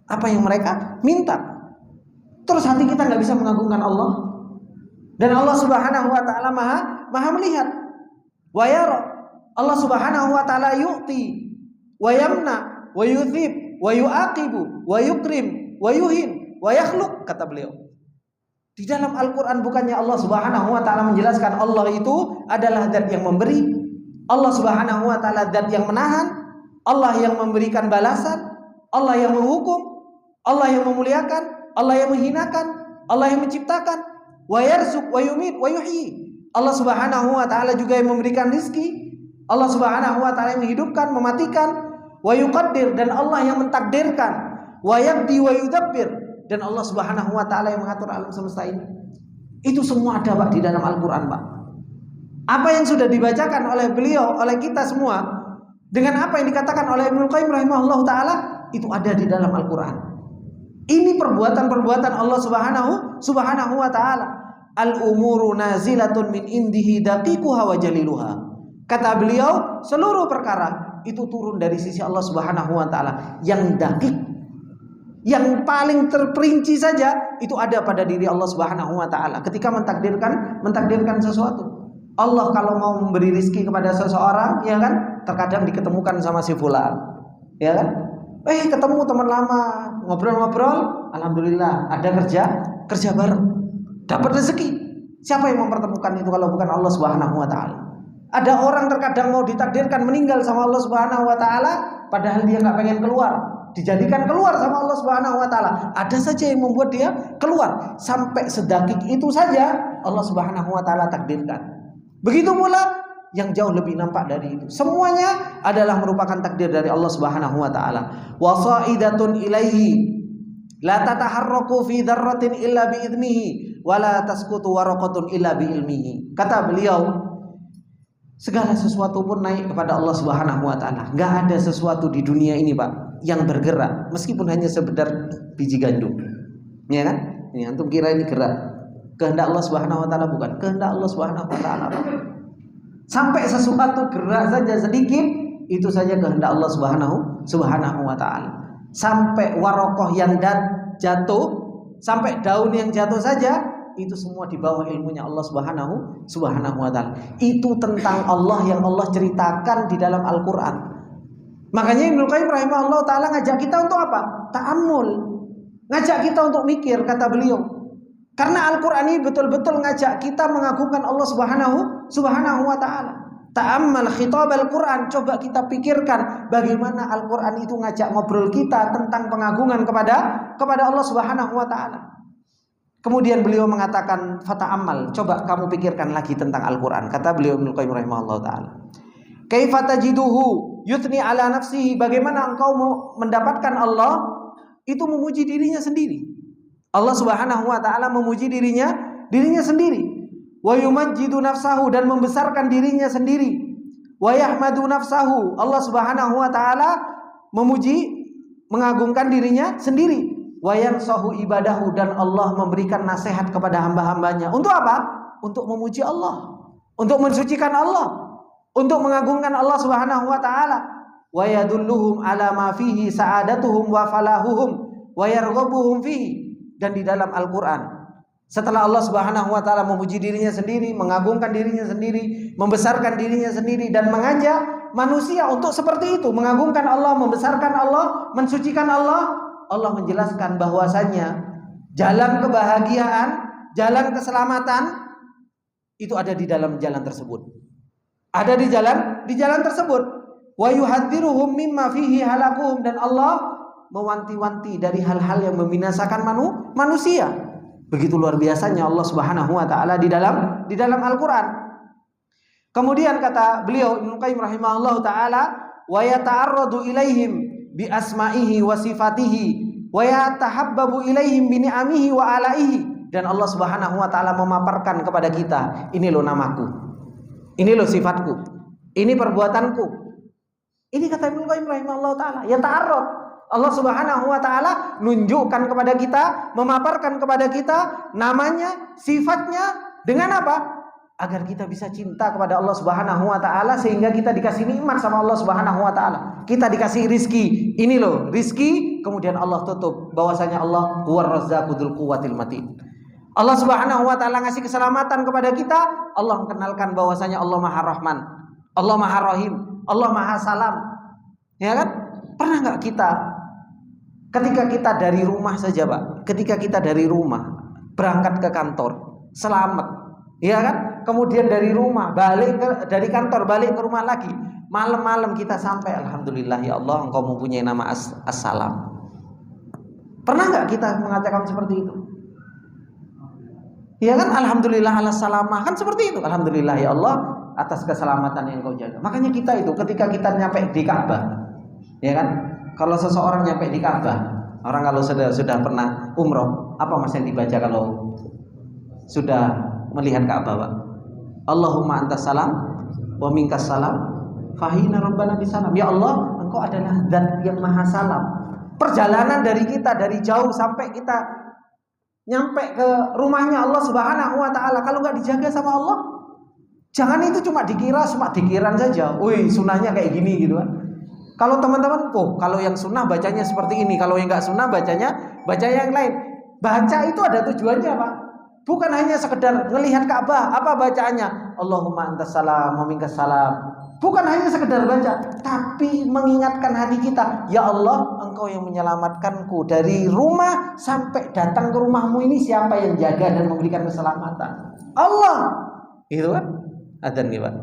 apa yang mereka minta. Terus hati kita enggak bisa mengagungkan Allah. Dan Allah Subhanahu wa taala Maha melihat. Wa yara. Allah Subhanahu wa taala yu'ti wa yamna wa yuthib wa yu'aqibu wa yukrim wa yuhin wa yakhluq, kata beliau. Di dalam Al-Qur'an bukannya Allah Subhanahu wa taala menjelaskan Allah itu adalah zat yang memberi, Allah Subhanahu wa taala zat yang menahan, Allah yang memberikan balasan, Allah yang menghukum, Allah yang memuliakan, Allah yang menghinakan, Allah yang menciptakan, wa yarzuq wa yumit wa yuhyi. Allah Subhanahu wa taala juga yang memberikan rizki, Allah Subhanahu wa taala yang menghidupkan, mematikan, wa yuqaddir, dan Allah yang mentakdirkan, wa yaqdi wa yudabbir, dan Allah Subhanahu wa taala yang mengatur alam semesta ini. Itu semua ada, Pak, di dalam Al-Qur'an, Pak. Apa yang sudah dibacakan oleh beliau, oleh kita semua, dengan apa yang dikatakan oleh Ibnu Qayyim rahimahullahu taala, itu ada di dalam Al-Qur'an. Ini perbuatan-perbuatan Allah Subhanahu wa taala. Al-umuru nazilatun min indihi daqiquha wa jaliluha. Kata beliau, seluruh perkara itu turun dari sisi Allah Subhanahu wa taala yang dakik, yang paling terperinci saja itu ada pada diri Allah Subhanahu wa taala ketika mentakdirkan sesuatu. Allah kalau mau memberi rizki kepada seseorang, ya kan, terkadang diketemukan sama si fulan, ya kan? Ketemu teman lama, ngobrol-ngobrol, alhamdulillah ada kerja bareng, dapat rezeki. Siapa yang mempertemukan itu kalau bukan Allah Subhanahu wa taala? Ada orang terkadang mau ditakdirkan meninggal sama Allah Subhanahu wa taala, padahal dia enggak pengen keluar, dijadikan keluar sama Allah Subhanahu wa taala. Ada saja yang membuat dia keluar, sampai sedakik itu saja Allah Subhanahu wa taala takdirkan. Begitu pula yang jauh lebih nampak dari itu. Semuanya adalah merupakan takdir dari Allah Subhanahu wa taala. Wasaidatun ilaihi La tataharraku fi dzarratin illa bi idnihi wa la tasqutu waraqatun illa bi ilmihi. Kata beliau, segala sesuatu pun naik kepada Allah Subhanahu wa taala. Enggak ada sesuatu di dunia ini, Pak, yang bergerak meskipun hanya sebedar biji gandum. Ya kan? Ini antum kira ini gerak. Kehendak Allah Subhanahu wa taala bukan? Kehendak Allah Subhanahu wa taala. Sampai sesuatu gerak saja sedikit, itu saja kehendak Allah Subhanahu wa taala. Sampai warokoh yang jatuh, sampai daun yang jatuh saja, itu semua di bawah ilmunya Allah Subhanahu wa taala. Itu tentang Allah yang Allah ceritakan di dalam Al-Qur'an. Makanya Ibnu Qayyim rahimahullah taala ngajak kita untuk apa? Ta'ammul. Ngajak kita untuk mikir, kata beliau. Karena Al-Qur'an ini betul-betul ngajak kita mengagungkan Allah Subhanahu wa taala. Ta'ammal khitab Al-Qur'an, coba kita pikirkan bagaimana Al-Qur'an itu ngajak ngobrol kita tentang pengagungan kepada Allah Subhanahu wa taala. Kemudian beliau mengatakan fata'ammal, coba kamu pikirkan lagi tentang Al-Qur'an. Kata beliau Ibnu Qayyim rahimahullah taala. Kaifa tajiduhu yuthni ala nafsihi, bagaimana engkau mau mendapatkan Allah itu memuji dirinya sendiri. Allah Subhanahu wa taala memuji dirinya sendiri. Wa yumajjidu nafsahu, dan membesarkan dirinya sendiri. Wa yahmadu nafsahu, Allah Subhanahu wa taala memuji, mengagungkan dirinya sendiri. Wa yansahu ibadahu, dan Allah memberikan nasihat kepada hamba-hambanya. Untuk apa? Untuk memuji Allah, untuk mensucikan Allah, untuk mengagungkan Allah Subhanahu wa taala. Wa yadulluhum ala ma fihi sa'adatuhum wa falahuhum wa yarghabuhum fihi. Dan di dalam Al-Qur'an, setelah Allah Subhanahu wa taala memuji dirinya sendiri, mengagungkan dirinya sendiri, membesarkan dirinya sendiri, dan mengajak manusia untuk seperti itu, mengagungkan Allah, membesarkan Allah, mensucikan Allah, Allah menjelaskan bahwasanya jalan kebahagiaan, jalan keselamatan itu ada di dalam jalan tersebut. Ada di jalan tersebut. Wa yuhadziruhum mimma fihi halakuhum, dan Allah mewanti-wanti dari hal-hal yang membinasakan manusia. Begitu luar biasanya Allah Subhanahu wa taala di dalam Al-Qur'an. Kemudian kata beliau Ibnu Qayyim rahimahullahu taala, wa yata'arradu ilaihim bi asma'ihi wa sifatihi wa yatahabbabu ilaihim bi ni'amihi wa alaihi. Dan Allah Subhanahu wa taala memaparkan kepada kita, ini loh namaku, ini loh sifatku, ini perbuatanku. Ini kata Ibnu Qayyim rahimahullahu taala, yata'arrad. Allah Subhanahu wa taala nunjukkan kepada kita, memaparkan kepada kita namanya, sifatnya, dengan apa? Agar kita bisa cinta kepada Allah Subhanahu wa taala, sehingga kita dikasih nikmat sama Allah Subhanahu wa taala. Kita dikasih rizki. Ini loh rizki, kemudian Allah tutup bahwasanya Allah huwar razzaqu dzul quwwatil matin. Allah Subhanahu wa taala ngasih keselamatan kepada kita, Allah mengenalkan bahwasanya Allah Maha Rahman, Allah Maha Rahim, Allah Maha Salam. Ya kan? Pernah enggak kita ketika kita dari rumah saja, Pak, ketika kita dari rumah berangkat ke kantor, selamat, ya kan? Kemudian dari rumah dari kantor balik ke rumah lagi, malam-malam kita sampai, alhamdulillah ya Allah, Engkau mempunyai nama As-Salam. Pernah nggak kita mengatakan seperti itu? Ya kan, alhamdulillah ala salamah, kan seperti itu. Alhamdulillah ya Allah atas keselamatan yang Engkau jaga. Makanya kita itu ketika kita nyampe di Ka'bah, ya kan? Kalau seseorang nyampe di Ka'bah, orang kalau sudah pernah umroh, apa mas yang dibaca kalau sudah melihat Ka'bah, Pak? Allahumma antas salam wa minkas salam fahina rabbana bisalam. Ya Allah, Engkau adalah Zat yang Maha Salam. Perjalanan dari kita dari jauh sampai kita nyampe ke rumahnya Allah Subhanahu wa taala, kalau nggak dijaga sama Allah, jangan itu cuma dikira dikiran saja. Wih, sunahnya kayak gini gitu kan. Kalau teman-teman, kalau yang sunnah bacanya seperti ini, kalau yang nggak sunnah bacanya yang lain. Baca itu ada tujuannya, Pak. Bukan hanya sekedar melihat Ka'bah, apa bacaannya? Allahumma antas salam wa minkas salam. Bukan hanya sekedar baca, tapi mengingatkan hati kita, ya Allah, Engkau yang menyelamatkanku dari rumah sampai datang ke rumahmu ini, siapa yang jaga dan memberikan keselamatan? Allah. Itu kan? Adzan nih, Pak.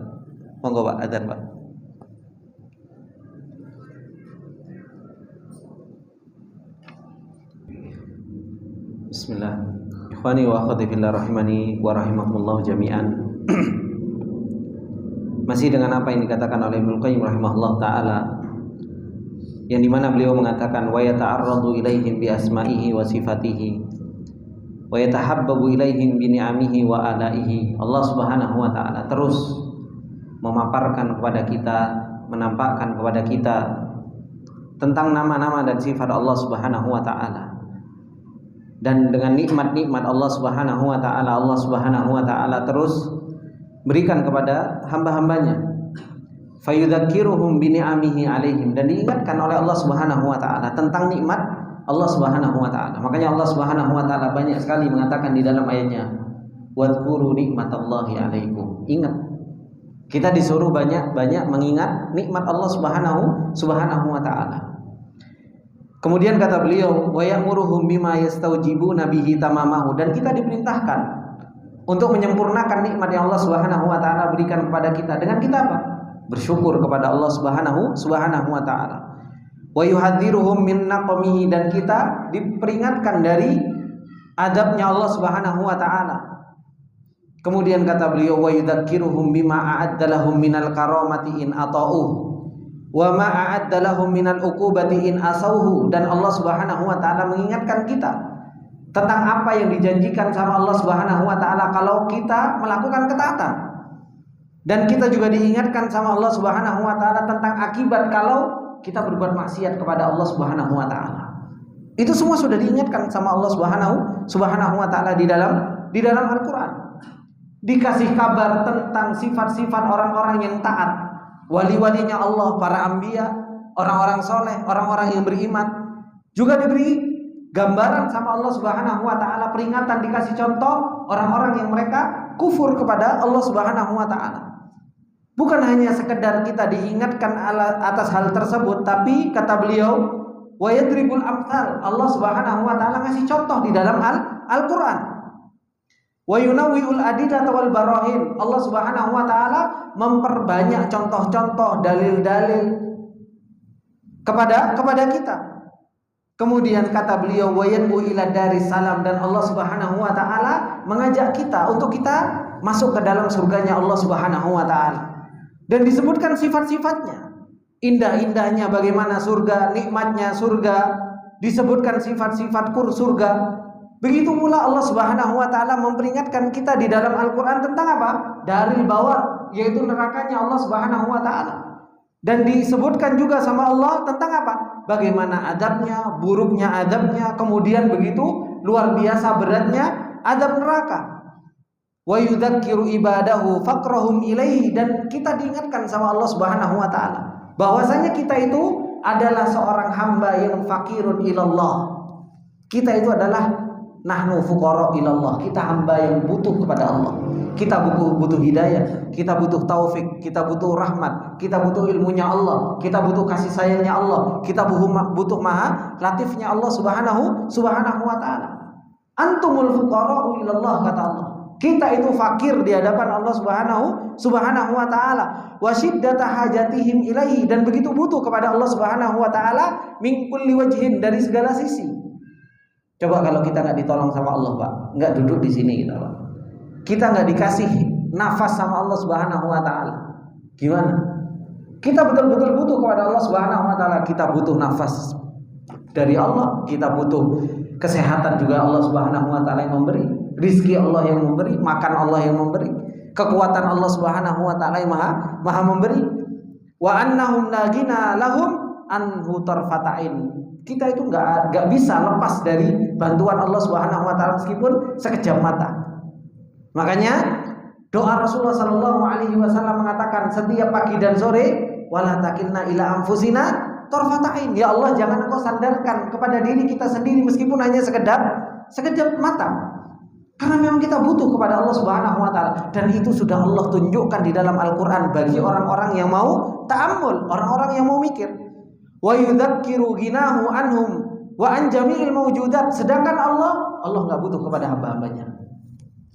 Monggo, Pak, adzan, Pak. Bismillah. Ikhwani wa akhwati fillah rahimani wa rahimakumullah jami'an. Masih dengan apa yang dikatakan oleh Ibnu Qayyim rahimahullah taala yang dimana beliau mengatakan wa yata'arradu ilaihim bi asma'ihi wa sifatihi wa yatahabbabu ilaihim bi ni'amihi wa alaihi. Allah Subhanahu wa taala terus memaparkan kepada kita, menampakkan kepada kita tentang nama-nama dan sifat Allah Subhanahu wa taala. Dan dengan nikmat-nikmat Allah Subhanahu wa taala, Allah Subhanahu wa taala terus berikan kepada hamba-hambanya. Fayudzakiruhum bi ni'amihi alaihim, dan diingatkan oleh Allah Subhanahu wa taala tentang nikmat Allah Subhanahu wa taala. Makanya Allah Subhanahu wa taala banyak sekali mengatakan di dalam ayatnya, wadhkuru nikmatallahi alaikum. Ingat. Kita disuruh banyak-banyak mengingat nikmat Allah Subhanahu wa taala. Kemudian kata beliau, wa ya'muruhum bima yastaujibuna bihi tamamahu, dan kita diperintahkan untuk menyempurnakan nikmat yang Allah Subhanahu wa taala berikan kepada kita dengan kita apa? Bersyukur kepada Allah Subhanahu wa taala. Wa yuhadziruhum min naqmihi, dan kita diperingatkan dari adabnya Allah Subhanahu wa taala. Kemudian kata beliau, wa yudzakiruhum bima a'adda lahum minal karamati in ata'uhu wa ma a'adda lahum minal uqubati in asauhu, dan Allah Subhanahu wa taala mengingatkan kita tentang apa yang dijanjikan sama Allah Subhanahu wa taala kalau kita melakukan ketaatan. Dan kita juga diingatkan sama Allah Subhanahu wa taala tentang akibat kalau kita berbuat maksiat kepada Allah Subhanahu wa taala. Itu semua sudah diingatkan sama Allah Subhanahu wa taala di dalam Al-Qur'an. Dikasih kabar tentang sifat-sifat orang-orang yang taat, wali-walinya Allah, para anbiya, orang-orang soleh, orang-orang yang beriman. Juga diberi gambaran sama Allah Subhanahu wa taala, peringatan, dikasih contoh orang-orang yang mereka kufur kepada Allah Subhanahu wa taala. Bukan hanya sekedar kita diingatkan atas hal tersebut, tapi kata beliau, wa yadribul amsal, Allah Subhanahu wa taala ngasih contoh di dalam Al-Qur'an. Wa yunawwi'ul adillata wal barahin, Allah Subhanahu wa taala memperbanyak contoh-contoh, dalil-dalil kepada kita. Kemudian kata beliau, wa yad'u ila daris salam, dan Allah Subhanahu wa taala mengajak kita untuk kita masuk ke dalam surganya Allah Subhanahu wa taala. Dan disebutkan sifat-sifatnya, indah-indahnya bagaimana surga, nikmatnya surga, disebutkan sifat-sifat surga. Begitu pula Allah Subhanahu wa taala memperingatkan kita di dalam Al-Qur'an tentang apa? Daril bawar, yaitu nerakanya Allah Subhanahu wa taala. Dan disebutkan juga sama Allah tentang apa? Bagaimana adabnya, buruknya adabnya, kemudian begitu luar biasa beratnya adab neraka. Wa yudzakiru ibadahu faqrahum ilaihi, dan kita diingatkan sama Allah Subhanahu wa taala bahwasanya kita itu adalah seorang hamba yang fakirun ilallah. Kita itu adalah nahnu fuqara ilallah, kita hamba yang butuh kepada Allah. Kita butuh hidayah, kita butuh taufik, kita butuh rahmat, kita butuh ilmunya Allah, kita butuh kasih sayangnya Allah, kita butuh maha latifnya Allah Subhanahu wa taala. Antumul fuqara ilallah, kata Allah. Kita itu fakir di hadapan Allah Subhanahu wa taala. Wa syiddata hajatihim ilaihi, dan begitu butuh kepada Allah Subhanahu wa taala min kulli wajhin, dari segala sisi. Coba kalau kita nggak ditolong sama Allah, Pak, nggak duduk di sini kita, Pak. Kita nggak dikasih nafas sama Allah Subhanahu wa taala, gimana? Kita betul-betul butuh kepada Allah Subhanahu wa taala. Kita butuh nafas dari Allah, kita butuh kesehatan juga Allah Subhanahu wa taala yang memberi, rizki Allah yang memberi, makan Allah yang memberi, kekuatan Allah Subhanahu wa taala yang maha memberi. Wa annahum la ghina lahum anhu tarfatain. Kita itu nggak bisa lepas dari bantuan Allah Subhanahu wa taala meskipun sekejap mata. Makanya doa Rasulullah sallallahu alaihi wasallam mengatakan setiap pagi dan sore, wala takilna ila anfusina tarfatain. Ya Allah, jangan Engkau sandarkan kepada diri kita sendiri meskipun hanya sekejap mata. Karena memang kita butuh kepada Allah Subhanahu wa taala, dan itu sudah Allah tunjukkan di dalam Al-Qur'an bagi orang-orang yang mau ta'ammul, orang-orang yang mau mikir. Wa yudzakiru ghinahu anhum wa an jami'il mawjudat. Sedangkan Allah enggak butuh kepada hamba-hambanya.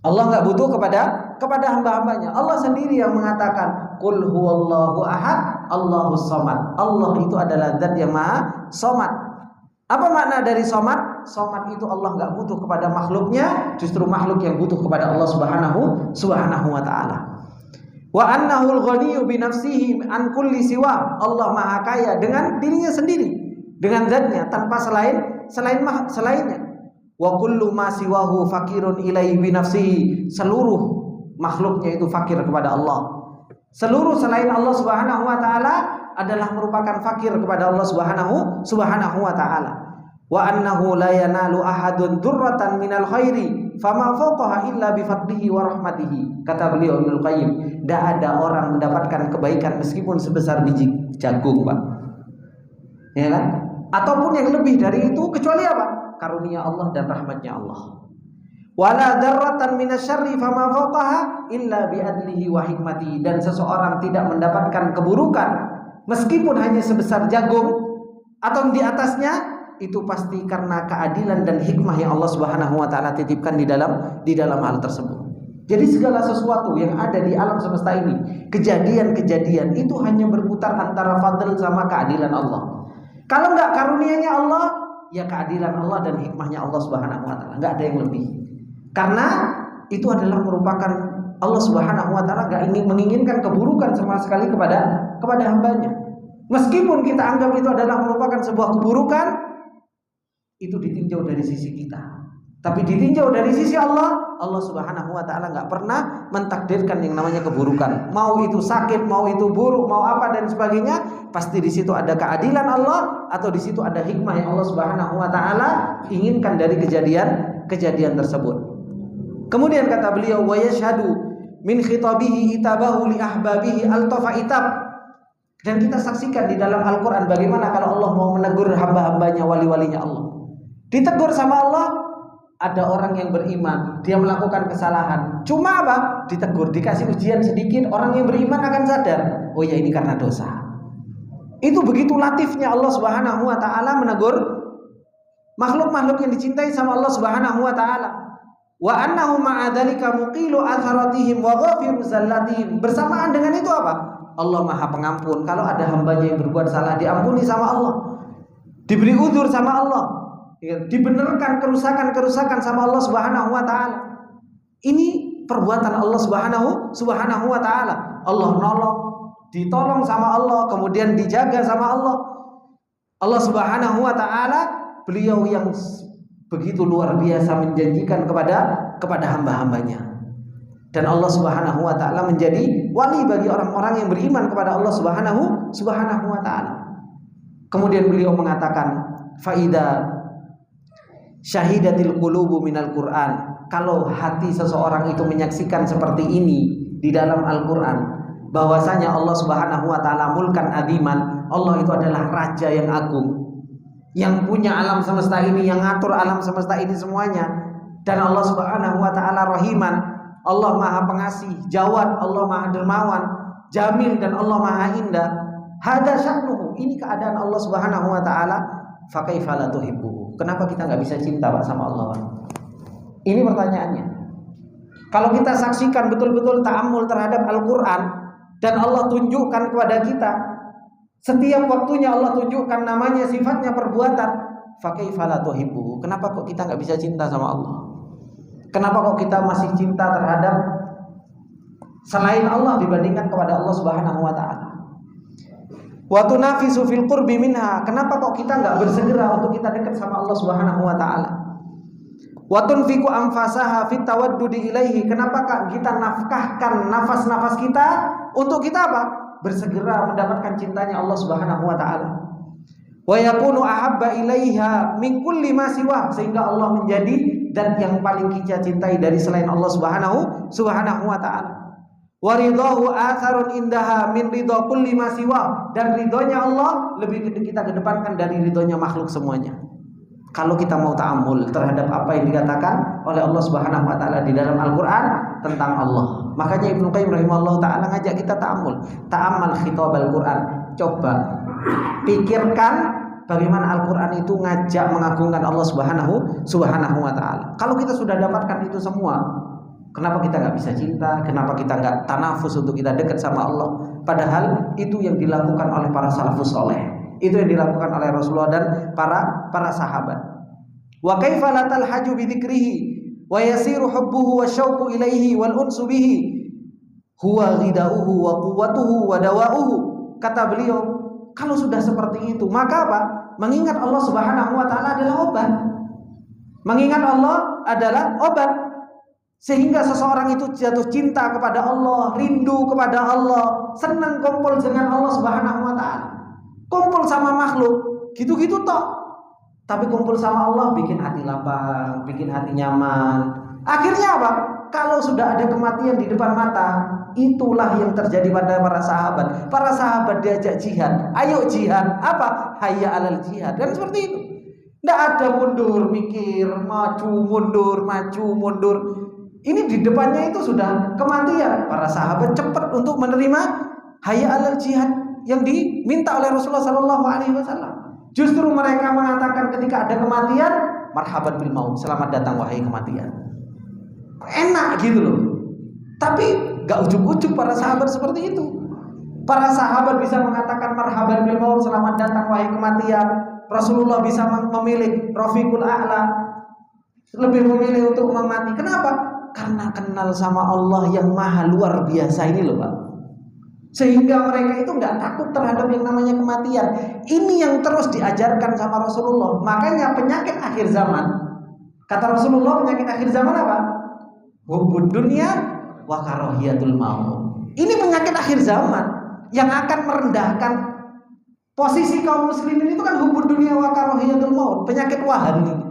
Allah enggak butuh kepada hamba-hambanya. Allah sendiri yang mengatakan qul huwallahu ahad Allahus samad. Allah itu adalah zat yang maha somad. Apa makna dari somad? Somad itu Allah enggak butuh kepada makhluknya, justru makhluk yang butuh kepada Allah Subhanahu wa taala. Wa annahul ghaniyyu bi nafsihi an kulli siwa. Allah maha kaya dengan dirinya sendiri. dengan zatnya tanpa selainnya. Wa kullu ma siwahu fakirun ilaihi bi nafsihi. Seluruh makhluknya itu fakir kepada Allah. Seluruh selain Allah Subhanahu wa taala adalah merupakan fakir kepada Allah Subhanahu wa taala. Wa annahu la yanalu ahadun dzurratan minal khairi fama fawqaha illa bi fadlihi wa rahmatihi. Kata beliau Ibnu Qayyim, tidak ada orang mendapatkan kebaikan meskipun sebesar biji jagung, Pak. Ya kan? Ataupun yang lebih dari itu kecuali apa? Karunia Allah dan rahmatnya Allah. Wala dzarratan minasyarri fama fawqaha illa bi adlihi wa hikmatihi. Dan seseorang tidak mendapatkan keburukan meskipun hanya sebesar jagung atau di atasnya, itu pasti karena keadilan dan hikmah yang Allah Subhanahu wa taala titipkan di dalam hal tersebut. Jadi segala sesuatu yang ada di alam semesta ini, kejadian-kejadian itu hanya berputar antara fadl sama keadilan Allah. Kalau enggak karunia-Nya Allah, ya keadilan Allah dan hikmahnya Allah Subhanahu wa taala, enggak ada yang lebih. Karena itu adalah merupakan Allah Subhanahu wa taala enggak menginginkan keburukan sama sekali kepada hambanya. Meskipun kita anggap itu adalah merupakan sebuah keburukan, itu ditinjau dari sisi kita. Tapi ditinjau dari sisi Allah, Allah Subhanahu wa taala enggak pernah mentakdirkan yang namanya keburukan. Mau itu sakit, mau itu buruk, mau apa dan sebagainya, pasti di situ ada keadilan Allah atau di situ ada hikmah yang Allah Subhanahu wa taala inginkan dari kejadian tersebut. Kemudian kata beliau, wa yashhadu min khitabihi itabahu li ahbabihi altafa itab. Dan kita saksikan di dalam Al-Qur'an bagaimana kalau Allah mau menegur hamba-hambanya, wali-walinya Allah. Ditegur sama Allah, ada orang yang beriman, dia melakukan kesalahan. Cuma apa? Ditegur, dikasih ujian sedikit, orang yang beriman akan sadar, oh ya ini karena dosa. Itu begitu latifnya Allah Subhanahu wa taala menegur makhluk-makhluk yang dicintai sama Allah Subhanahu wa taala. Wa annahu ma'adzalika muqilu atharatihim wa ghafiru zallatihim. Bersamaan dengan itu apa? Allah Maha Pengampun. Kalau ada hambanya yang berbuat salah, diampuni sama Allah, diberi uzur sama Allah, dibenarkan kerusakan sama Allah Subhanahu wa taala. Ini perbuatan Allah Subhanahu wa taala. Allah nolong, ditolong sama Allah, kemudian dijaga sama Allah. Allah Subhanahu wa taala, beliau yang begitu luar biasa menjanjikan kepada hamba-hambanya. Dan Allah Subhanahu wa taala menjadi wali bagi orang-orang yang beriman kepada Allah Subhanahu wa taala. Kemudian beliau mengatakan, faida syahidatil qulubu minal Qur'an. Kalau hati seseorang itu menyaksikan seperti ini di dalam Al-Qur'an, bahwasanya Allah Subhanahu wa taala mulkan aziman, Allah itu adalah raja yang agung, yang punya alam semesta ini, yang ngatur alam semesta ini semuanya. Dan Allah Subhanahu wa taala rahiman, Allah Maha Pengasih, Jawad, Allah Maha Dermawan, Jamil, dan Allah Maha Indah. Hada sya'nuhu, ini keadaan Allah Subhanahu wa taala. Fa kaifa la tuhibbuhu? Kenapa kita enggak bisa cinta Pak sama Allah? Ini pertanyaannya. Kalau kita saksikan betul-betul ta'ammul terhadap Al-Qur'an dan Allah tunjukkan kepada kita, setiap waktunya Allah tunjukkan namanya, sifatnya, perbuatan, fa kaifa la tuhibbuhu? Kenapa kok kita enggak bisa cinta sama Allah? Kenapa kok kita masih cinta terhadap selain Allah dibandingkan kepada Allah Subhanahu wa taala? Wa tunafisu fil qurbi minha. Kenapa kok kita enggak bersegera untuk kita dekat sama Allah Subhanahu wa taala? Wa tunfiqu anfasaha fit tawaddudi ilaihi. Kenapa kok kita nafkahkan nafas-nafas kita untuk kita apa? Bersegera mendapatkan cintanya Allah Subhanahu wa taala. Wa yakunu ahabba ilaiha min kulli ma siwa, sehingga Allah menjadi dan yang paling kita cintai dari selain Allah Subhanahu wa taala. Wa ridahu atharun indaha min ridha kulli ma siwa, dan ridhonya Allah lebih kita kedepankan dari ridhonya makhluk semuanya. Kalau kita mau ta'ammul terhadap apa yang dikatakan oleh Allah Subhanahu wa taala di dalam Al-Qur'an tentang Allah. Makanya Ibnu Qayyim rahimahullah taala ngajak kita ta'ammul, ta'ammal khitabal Qur'an. Coba pikirkan bagaimana Al-Qur'an itu ngajak mengagungkan Allah Subhanahu wa taala. Kalau kita sudah dapatkan itu semua, kenapa kita nggak bisa cinta? Kenapa kita nggak tanafus untuk kita dekat sama Allah? Padahal itu yang dilakukan oleh para salafus saleh, itu yang dilakukan oleh Rasulullah dan para sahabat. Wa kaifa la talhaju bi dzikrihi wa yasiru hubbuhu wa syauqu ilaihi wal unsu bihi huwa ghidauhu wa quwwatuhu wa dawa'uhu. Kata beliau, kalau sudah seperti itu, maka apa? Mengingat Allah Subhanahu wa taala adalah obat. Mengingat Allah adalah obat. Sehingga seseorang itu jatuh cinta kepada Allah, rindu kepada Allah, senang kumpul dengan Allah Subhanahu wa taala. Kumpul sama makhluk, gitu-gitu toh. Tapi kumpul sama Allah bikin hati lapang, bikin hati nyaman. Akhirnya apa? Kalau sudah ada kematian di depan mata, itulah yang terjadi pada para sahabat. Para sahabat diajak jihad. Ayo jihad. Apa? Hayya alal jihad. Dan seperti itu. Tidak ada mundur, mikir, maju, mundur, maju, mundur. Ini di depannya itu sudah kematian. Para sahabat cepat untuk menerima hayya alal jihad yang diminta oleh Rasulullah SAW. Justru mereka mengatakan ketika ada kematian, marhaban bil maut, selamat datang wahai kematian. Enak gitu loh. Tapi gak ujuk-ujuk para sahabat seperti itu. Para sahabat bisa mengatakan marhaban bil maut, selamat datang wahai kematian. Rasulullah bisa memilih Rafiqul A'la, lebih memilih untuk memati. Kenapa? Karena kenal sama Allah yang maha luar biasa ini loh Pak. Sehingga mereka itu gak takut terhadap yang namanya kematian. Ini yang terus diajarkan sama Rasulullah. Makanya penyakit akhir zaman, kata Rasulullah, penyakit akhir zaman apa? Hubbud dunya wa karahiyatul maut. Ini penyakit akhir zaman yang akan merendahkan posisi kaum muslimin. Itu kan hubbud dunya wa karahiyatul maut, penyakit wahani.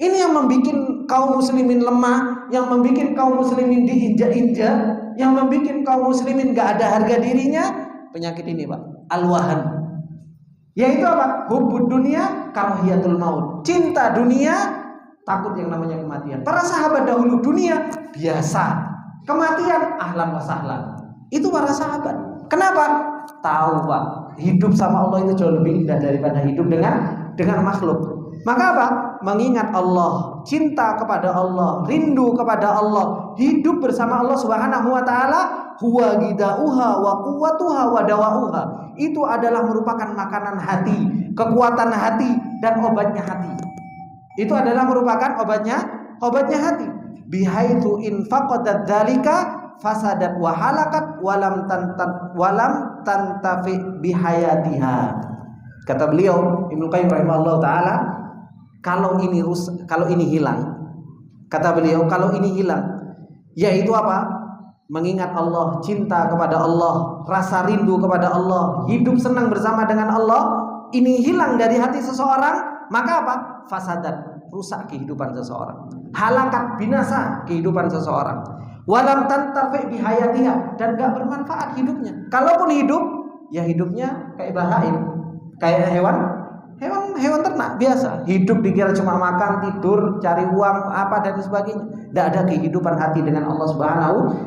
Ini yang membuat kaum muslimin lemah, yang membuat kaum muslimin diinjak-injak, yang membuat kaum muslimin gak ada harga dirinya. Penyakit ini Pak, al-wahan. Yaitu apa? Hubbud dunya karahiyatul maut. Cinta dunia, takut yang namanya kematian. Para sahabat dahulu dunia biasa, kematian ahlan wa sahlan. Itu para sahabat. Kenapa? Tahu Pak, hidup sama Allah itu jauh lebih indah daripada hidup dengan makhluk. Maka apa? Mengingat Allah, cinta kepada Allah, rindu kepada Allah, hidup bersama Allah Subhanahu wa taala, huwa ghidauha wa quwwatuha wa dawauha. Itu adalah merupakan makanan hati, kekuatan hati dan obatnya hati. Itu adalah merupakan obatnya hati. Bihaitsu infaqadat dzalika fasadat wa halakat walam tantafi bihayatiha. Kata beliau Ibnu Qayyim rahimahullah taala, kalau ini hilang, kata beliau, kalau ini hilang, yaitu apa? Mengingat Allah, cinta kepada Allah, rasa rindu kepada Allah, hidup senang bersama dengan Allah, ini hilang dari hati seseorang, maka apa? Fasadat, rusak kehidupan seseorang. Halakat, binasa kehidupan seseorang. Walam tantafi bihayatiha, dan gak bermanfaat hidupnya. Kalaupun hidup, ya hidupnya kayak bahaim, kayak hewan ternak biasa. Hidup dikira cuma makan, tidur, cari uang, apa dan sebagainya. Tidak ada kehidupan hati dengan Allah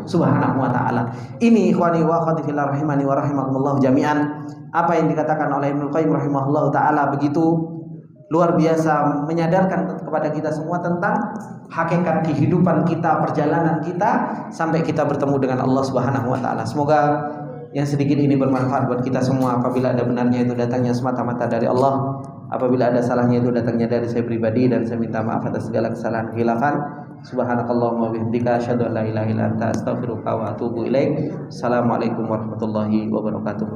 Subhanahu wa taala. Ini ikhwani wa akhwati fillah rahimani wa rahimakumullah jami'an. Apa yang dikatakan oleh Ibnu Qayyim rahimahullah taala begitu luar biasa, menyadarkan kepada kita semua tentang hakikat kehidupan kita, perjalanan kita sampai kita bertemu dengan Allah Subhanahu wa taala. Semoga yang sedikit ini bermanfaat buat kita semua. Apabila ada benarnya itu datangnya semata-mata dari Allah, apabila ada salahnya itu datangnya dari saya pribadi, dan saya minta maaf atas segala kesalahan khilafan. Subhanakallahumma wa bihamdika asyhadu an la ilaha illa anta astaghfiruka wa atubu ilaik. Assalamualaikum warahmatullahi wabarakatuh.